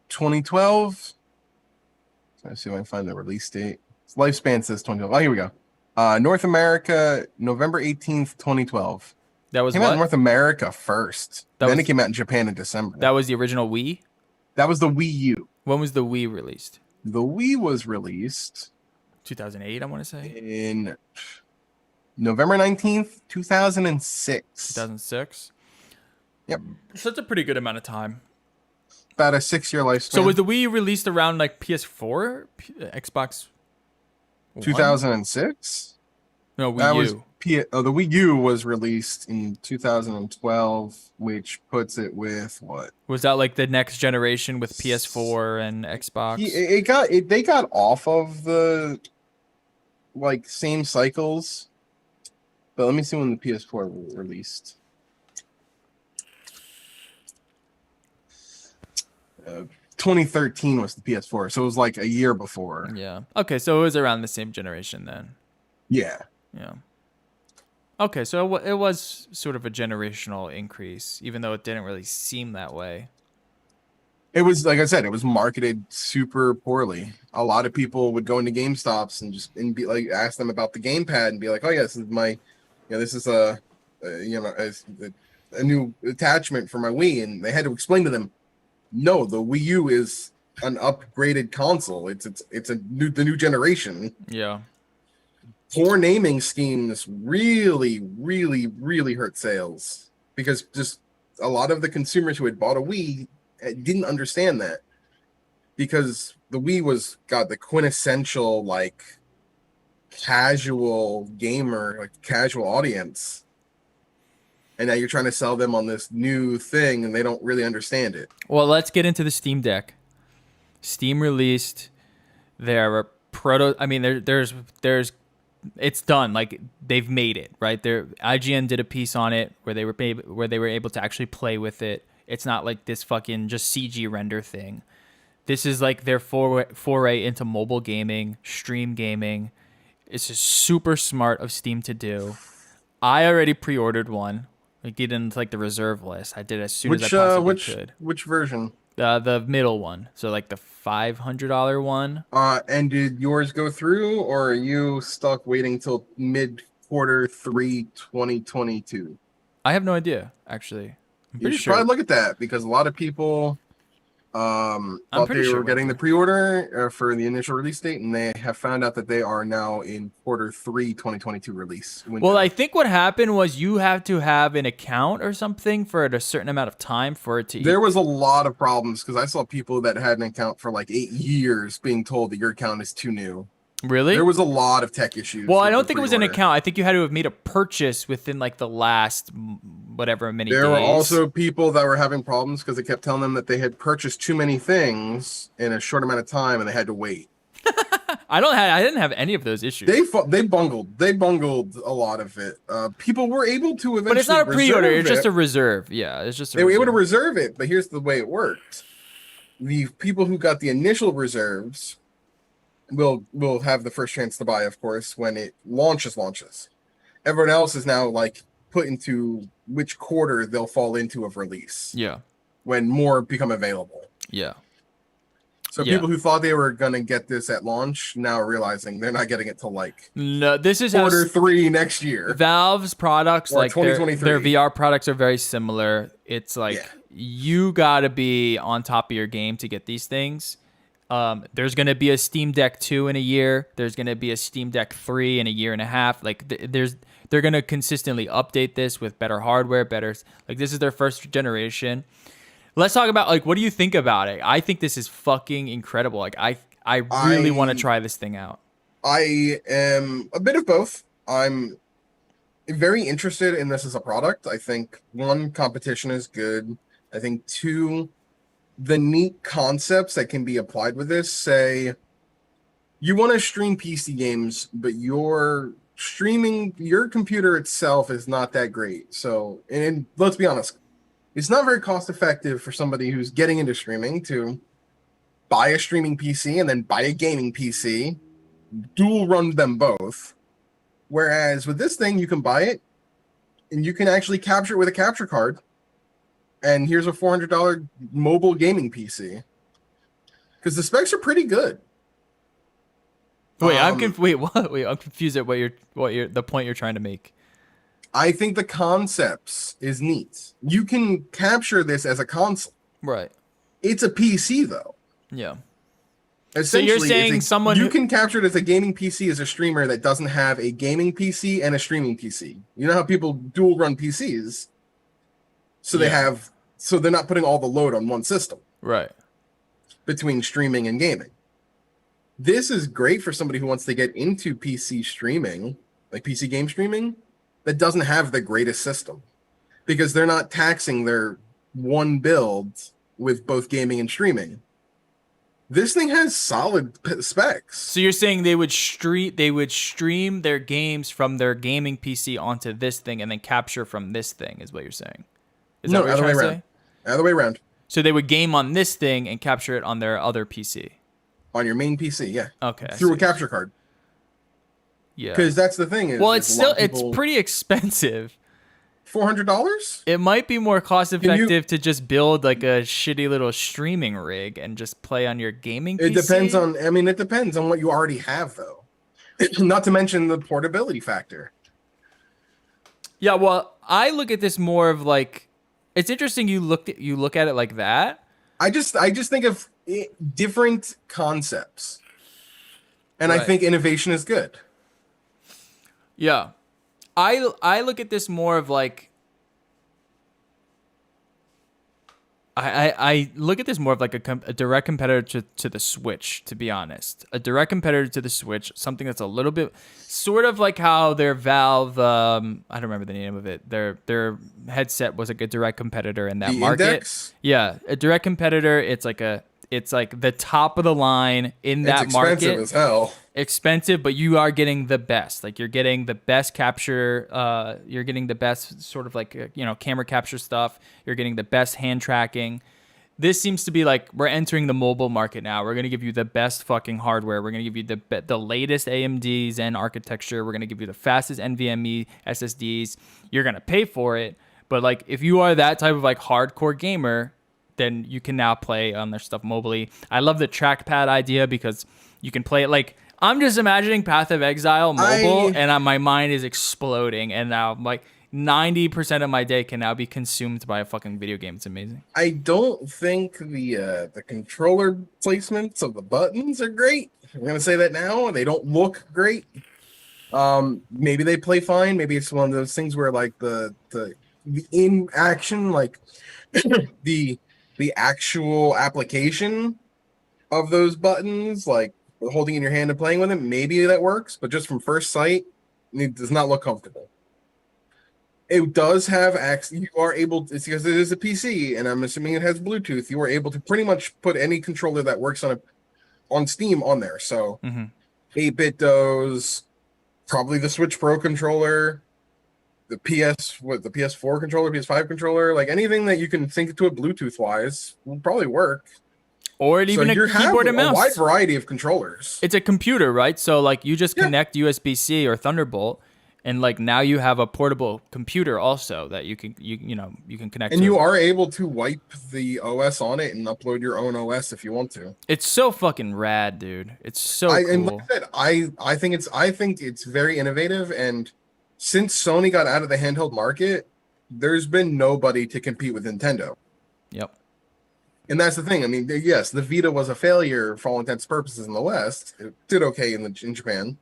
2012. Let's see if I can find the release date. Its lifespan says 2012. Oh, here we go. North America, November 18th, 2012. That was Came out in what? North America first. That Then was it came out in Japan in December. that was the original Wii. That was the Wii U. When was the Wii released? The Wii was released 2008, I want to say. in November 19th, 2006. 2006. Yep. So that's a pretty good amount of time. About a 6-year lifespan. So was the Wii released around like PS4, Xbox One? 2006? No, Wii That was U. the Wii U was released in 2012, which puts it with what? Was that like the next generation with PS4 and Xbox? They got off of the like same cycles. But let me see when the PS4 was released. 2013 was the PS4, so it was like a year before. Yeah. Okay, so it was around the same generation then. Yeah. Yeah. Okay, so it was sort of a generational increase, even though it didn't really seem that way. It was, like I said, it was marketed super poorly. A lot of people would go into GameStops and be like, ask them about the gamepad and be like, "Oh yeah, this is this is a new attachment for my Wii," and they had to explain to them, "No, the Wii U is an upgraded console. The new generation." Yeah. Poor naming schemes really, really, really hurt sales because just a lot of the consumers who had bought a Wii didn't understand that, because the Wii got the quintessential like casual gamer, like casual audience, and now you're trying to sell them on this new thing and they don't really understand it. Well, let's get into the Steam Deck. Steam released their proto. I mean, there's it's done. Like they've made it right. IGN did a piece on it where they were able to actually play with it. It's not like this fucking just CG render thing. This is like their foray into mobile gaming, stream gaming. It's just super smart of Steam to do. I already pre-ordered one. Like did into like the reserve list. I did as soon as I possibly could. Which version? The middle one. So like the $500 one. And did yours go through, or are you stuck waiting till mid quarter 3, 2022? I have no idea actually. I'm You pretty should sure. probably look at that because a lot of people I'm Thought pretty they sure were it went getting the through. pre-order for the initial release date, and they have found out that they are now in quarter 3 2022 release Well, I window. think what happened was you have to have an account or something for a certain amount of time for it to There eat. was a lot of problems because I saw people that had an account for like 8 years being told that your account is too new. There Really? was a lot of tech Well, issues I with the don't think it was an pre-order. account. I think you had to have made a purchase within like the last whatever many There were days. also people that were having problems because they kept telling them that they had purchased too many things in a short amount of time and they had to wait. I didn't have any of those issues. They bungled a lot of it. People were able to But it's eventually not a pre-order. reserve It's just it. a reserve. Yeah, it's just a They were able to reserve. reserve it, but here's the way it worked. The people who got the initial reserves will have the first chance to buy, of course, when it launches. Everyone else is now like put into which quarter they'll fall into of release Yeah. when more become available. Yeah. So Yeah. people who thought they were gonna get this at launch now are realizing they're not getting it till like No, this is how quarter 3 next year Valve's products, or like their 2023. VR products, are very similar. It's Yeah. like you gotta be on top of your game to get these things. There's gonna be a Steam Deck 2 in a year. There's gonna be a Steam Deck 3 in a year and a half. Like they're gonna consistently update this with better hardware, better like this is their first generation. Let's talk about like what do you think about it? I think this is fucking incredible. Like I really want to I try this thing out. I am a bit of both. I'm very interested in this as a product. I think one, competition is good. I think two, the neat concepts that can be applied with this, say you want to stream PC games, but your computer itself is not that great. So, and let's be honest, it's not very cost effective for somebody who's getting into streaming to buy a streaming PC and then buy a gaming PC, dual run them both. Whereas with this thing, you can buy it and you can actually capture it with a capture card. And here's a $400 mobile gaming PC because the specs are pretty good. Wait, Um, wait, what? Wait, I'm confused at the point you're trying to make. I think the concepts is neat. You can capture this as a console. Right. It's a PC though. Yeah. So you're Essentially, saying someone you who can capture it as a gaming PC as a streamer that doesn't have a gaming PC and a streaming PC. You know how people dual run PCs, so Yeah. so they're not putting all the load on one system Right. between streaming and gaming. This is great for somebody who wants to get into PC streaming, like PC game streaming, that doesn't have the greatest system because they're not taxing their one build with both gaming and streaming. This thing has solid specs. So you're saying they would stream their games from their gaming PC onto this thing and then capture from this thing is what you're saying. Is that No, what you're other way trying to around. say? Other way around. So they would game on this thing and capture it on their other PC. On your main PC, yeah. Okay, I Through a see. capture card. Yeah. Because that's the thing Well, is it's a lot still of it's people pretty expensive. $400? It might be more cost Can you effective to just build like a shitty little streaming rig and just play on your gaming It depends PC. on it depends on what you already have though. Not to mention the portability factor. Yeah, well, I look at this more of like it's interesting you look at it like that. I just think of different concepts. And I Right. think innovation is good. Yeah. I look at this more of like I look at this more of like a direct competitor to the Switch, to be honest. A direct competitor to the Switch, something that's a little bit sort of like how their Valve, I don't remember the name of it. Their headset was like a direct competitor in that The market. index, Yeah, a direct competitor. It's like the top of the line in it's that expensive market. as hell. Expensive, but you are getting the best. Like you're getting the best capture. You're getting the best sort of like camera capture stuff. You're getting the best hand tracking. This seems to be like we're entering the mobile market now. We're gonna give you the best fucking hardware. We're gonna give you the latest AMD Zen architecture. We're gonna give you the fastest NVMe SSDs. You're gonna pay for it, but like if you are that type of like hardcore gamer, then you can now play on their stuff mobily. I love the trackpad idea because you can play it like I'm just imagining Path of Exile mobile, and my mind is exploding. And now I'm like, 90% of my day can now be consumed by a fucking video game. It's amazing. I don't think the controller placements of the buttons are great. I'm gonna say that now. They don't look great. Maybe they play fine. Maybe it's one of those things where like the in action, like the the actual application of those buttons, like holding in your hand and playing with them, maybe that works. But just from first sight, it does not look comfortable. It does have access. You are able to, it's because it is a PC, and I'm assuming it has Bluetooth. You are able to pretty much put any controller that works on Steam on there. So 8-bit does, probably the Switch Pro controller, the PS4 controller, PS5 controller, like anything that you can sync to it Bluetooth wise will probably work. Or even a keyboard and mouse. A wide variety of controllers. It's a computer, right? So like you just connect USB-C or Thunderbolt, and like now you have a portable computer also that you can connect. And you are able to wipe the OS on it and upload your own OS if you want to. It's so fucking rad, dude. It's so cool. And like I said, I think it's very innovative. And since Sony got out of the handheld market, there's been nobody to compete with Nintendo. Yep. And that's the thing. I mean, yes, the Vita was a failure for all intents and purposes in the West. It did okay in Japan,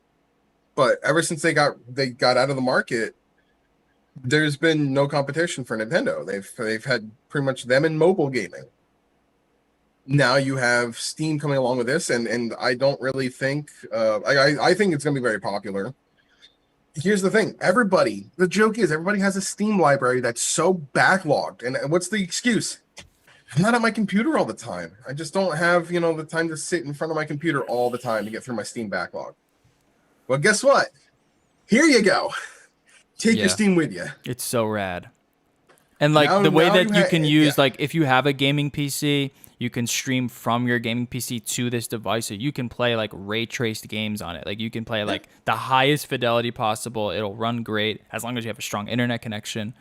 but ever since they got out of the market, there's been no competition for Nintendo. They've had pretty much them in mobile gaming. Now you have Steam coming along with this, and I don't really think I think it's going to be very popular. Here's the thing: the joke is everybody has a Steam library that's so backlogged, and what's the excuse? I'm not at my computer all the time. I just don't have, the time to sit in front of my computer all the time to get through my Steam backlog. Well, guess what? Here you go. Take your Steam with you. It's so rad. And like the way that you can use, like if you have a gaming PC, you can stream from your gaming PC to this device. So you can play like ray traced games on it. Like you can play like the highest fidelity possible. It'll run great as long as you have a strong internet connection.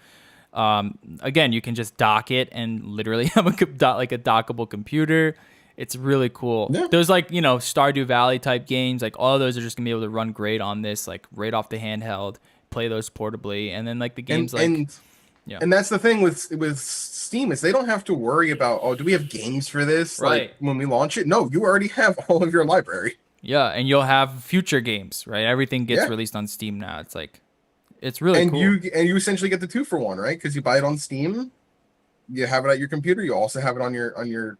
Again, you can just dock it and literally have a dockable computer. It's really cool. Yeah. Those like, Stardew Valley type games, like all of those are just gonna be able to run great on this, like right off the handheld, play those portably. And then like the games and that's the thing with Steam is they don't have to worry about, do we have games for this? Right. Like when we launch it? No, you already have all of your library. Yeah, and you'll have future games, right? Everything gets released on Steam now. It's like it's really cool. And you essentially get the 2-for-1, right? Because you buy it on Steam, you have it at your computer, you also have it on your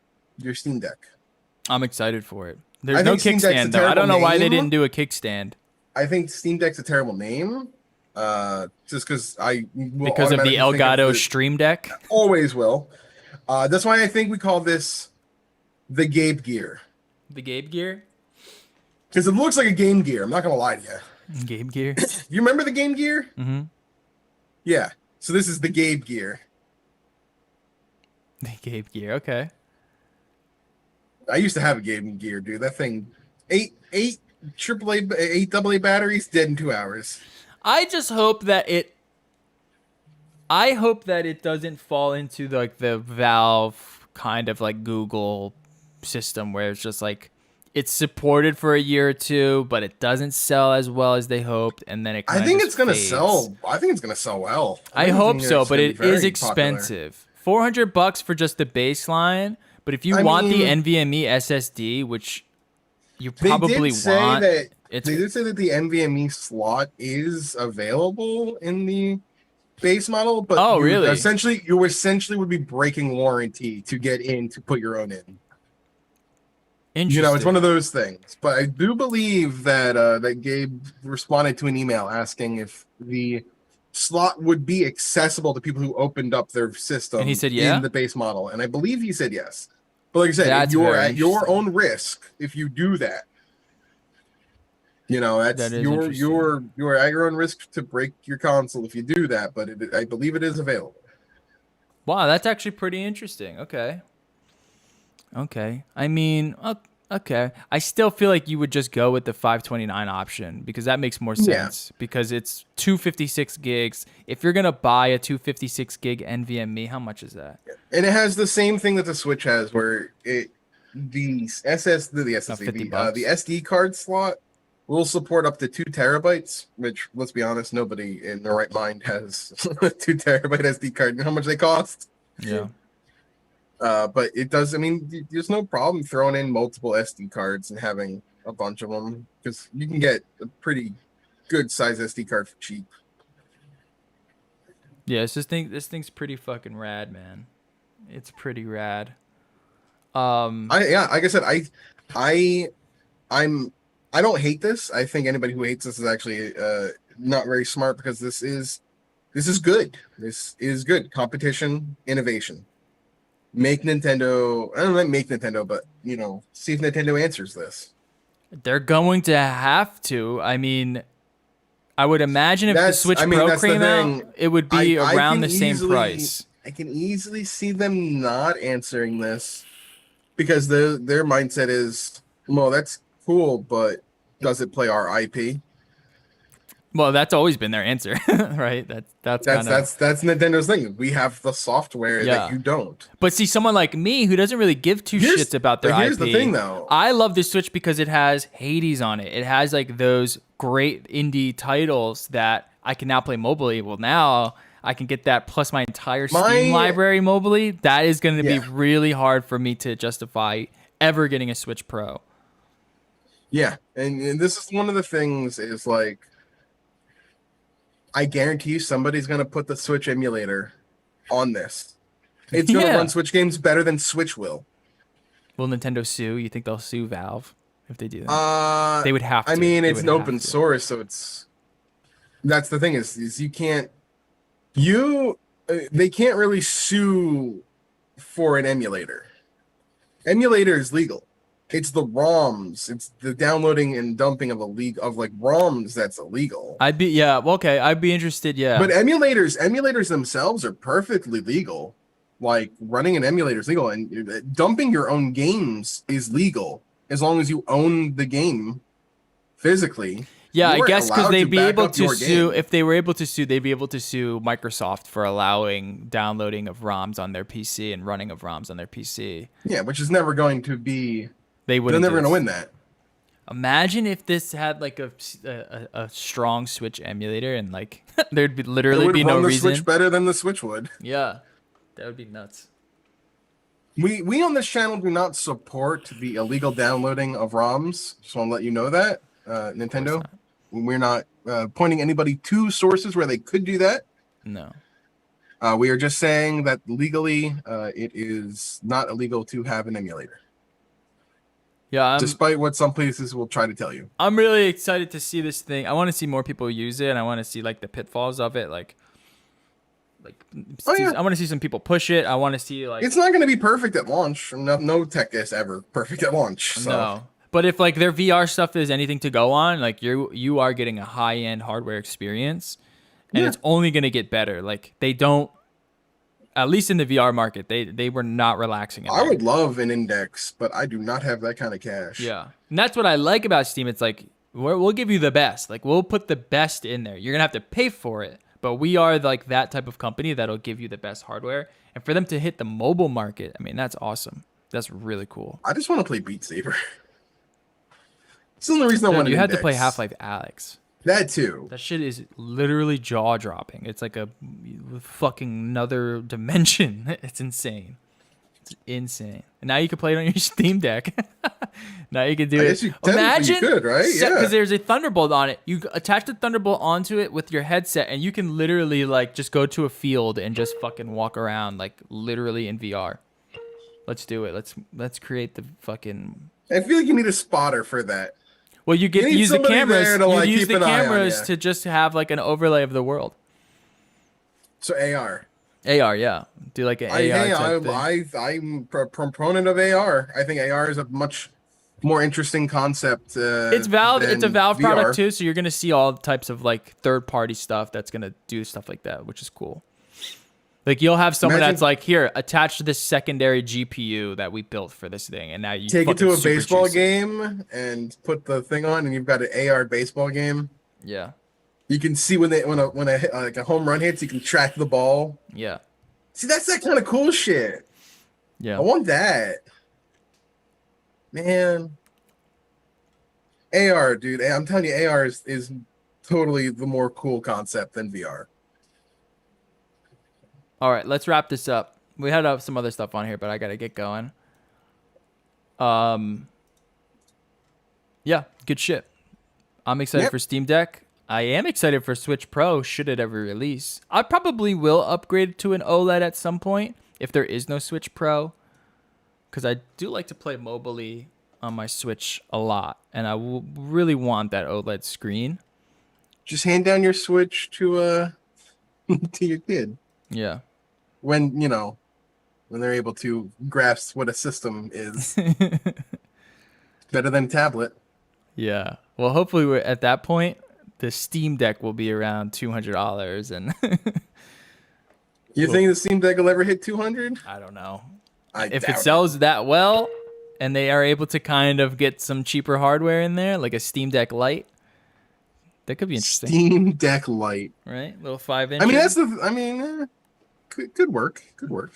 Steam Deck. I'm excited for it. There's no kickstand though. I don't know why they didn't do a kickstand. I think Steam Deck's a terrible name. Just because because of the Elgato Stream Deck. Always will. That's why I think we call this the Gabe Gear. The Gabe Gear? Because it looks like a Game Gear. I'm not gonna lie to you. Game Gear. You remember the Game Gear? Mm-hmm. Yeah. So this is the Gabe Gear. The Gabe Gear. Okay. I used to have a Game Gear, dude. That thing, eight AA batteries, dead in 2 hours. I just hope that it. I hope that it doesn't fall into the Valve kind of like Google system where it's just like. It's supported for a year or two, but it doesn't sell as well as they hoped, and then I think it's gonna sell. I think it's gonna sell well. I hope so, but it is expensive. $400 for just the baseline. But if you want the NVMe SSD, which you probably want, they did say that the NVMe slot is available in the base model. But really? You essentially would be breaking warranty to get in to put your own in. It's one of those things. But I do believe that that Gabe responded to an email asking if the slot would be accessible to people who opened up their system and he said, in the base model. And I believe he said yes. But like I said, if you're at your own risk if you do that. That's you're at your own risk to break your console if you do that. But I believe it is available. Wow, that's actually pretty interesting. Okay. I mean, okay. I still feel like you would just go with the 529 option because that makes more sense because it's 256 gigs. If you're going to buy a 256 gig NVMe, how much is that? And it has the same thing that the Switch has where the SD card slot We'll support up to 2 terabytes, which, let's be honest, nobody in their right mind has 2 terabyte SD card. You know how much they cost? Yeah. But it does. I mean, there's no problem throwing in multiple SD cards and having a bunch of them because you can get a pretty good size SD card for cheap. Yeah, it's just this thing's pretty fucking rad, man. It's pretty rad. Yeah, like I said, I, I'm, I don't hate this. I think anybody who hates this is actually not very smart because this is good. This is good competition, innovation. Make Nintendo. I don't know, make Nintendo, but see if Nintendo answers this. They're going to have to. I mean, I would imagine if the Switch Pro That's the came thing. out, it would be I around can the same easily- price. I can easily see them not answering this because their mindset is, well, that's cool, but does it play our IP? Well, that's always been their answer, right? That's Nintendo's thing. We have the software that you don't. But see, someone like me who doesn't really give two shits about their IP. Here's the thing, though. I love this Switch because it has Hades on it. It has like those great indie titles that I can now play mobily. Well, now I can get that plus my entire Steam library mobily. That is going to be really hard for me to justify ever getting a Switch Pro. Yeah, and this is one of the things is like, I guarantee you somebody's going to put the Switch emulator on this. It's going to run Switch games better than Switch will. Will Nintendo sue? You think they'll sue Valve if they do that? They would have to. I mean, it's an open source, so that's the thing is you can't they can't really sue for an emulator. Emulator is legal. It's the ROMs. It's the downloading and dumping of ROMs that's illegal. I'd be interested. Yeah. But emulators themselves are perfectly legal. Like running an emulator is legal, and dumping your own games is legal as long as you own the game physically. Yeah, I guess because they'd be able to sue. If they were able to sue, they'd be able to sue Microsoft for allowing downloading of ROMs on their PC and running of ROMs on their PC. Yeah, which is never going to be. They're never going to win that. Imagine if this had like a strong Switch emulator and like there'd be literally be no reason. The Switch better than the Switch would. Yeah, that would be nuts. We on this channel do not support the illegal downloading of ROMs. Just want to let you know that, Nintendo. We're not pointing anybody to sources where they could do that. No. We are just saying that legally, it is not illegal to have an emulator. Yeah, despite what some places will try to tell you. I'm really excited to see this thing. I want to see more people use it, and I want to see like the pitfalls of it. I want to see some people push it. I want to see like it's not going to be perfect at launch. No tech is ever perfect at launch. So. No, but if like their VR stuff is anything to go on, like you are getting a high end hardware experience, and it's only going to get better. Like they don't. At least in the VR market, they were not relaxing. I would love an index, but I do not have that kind of cash. Yeah, and that's what I like about Steam. It's like we'll give you the best. Like we'll put the best in there. You're gonna have to pay for it, but we are like that type of company that'll give you the best hardware. And for them to hit the mobile market, I mean that's awesome. That's really cool. I just want to play Beat Saber. This is the reason I want to. You had to play Half-Life Alyx. That too. That shit is literally jaw-dropping. It's like a fucking another dimension. It's insane. It's insane. And now you can play it on your Steam Deck. Now you can do it. Imagine you could, right? Yeah. Because there's a Thunderbolt on it. You attach the Thunderbolt onto it with your headset, and you can literally like just go to a field and just fucking walk around like literally in VR. Let's do it. Let's create the fucking. I feel like you need a spotter for that. Well, you use the cameras. You use the cameras to just have like an overlay of the world. So AR. AR, yeah. Do like an AR type thing. I'm a proponent of AR. I think AR is a much more interesting concept. It's Valve. It's a Valve VR. product too, so you're gonna see all types of like third-party stuff that's gonna do stuff like that, which is cool. Like you'll have someone that's like, here, attach to this secondary GPU that we built for this thing, and now you take it to a baseball game and put the thing on, and you've got an AR baseball game. Yeah. You can see when a home run hits, you can track the ball. Yeah. See, that's that kind of cool shit. Yeah. I want that. Man. AR, dude. I'm telling you, AR is totally the more cool concept than VR. All right, let's wrap this up. We had some other stuff on here, but I gotta get going. Um, yeah, good shit. I'm excited Yep. for Steam Deck. I am excited for Switch Pro should it ever release. I probably will upgrade to an OLED at some point if there is no Switch Pro, because I do like to play mobily on my Switch a lot, and I really want that OLED screen. Just hand down your Switch to to your kid Yeah. when when they're able to grasp what a system is. Better than a tablet. Yeah. Well, hopefully we're at that point. The Steam Deck will be around $200, and You well, think the Steam Deck will ever hit 200? I don't know I if it doubt it. sells that well, and they are able to kind of get some cheaper hardware in there, like a Steam Deck Lite. That could be interesting, Steam Deck Lite. right? Little 5 I mean, inch. could work. Could work.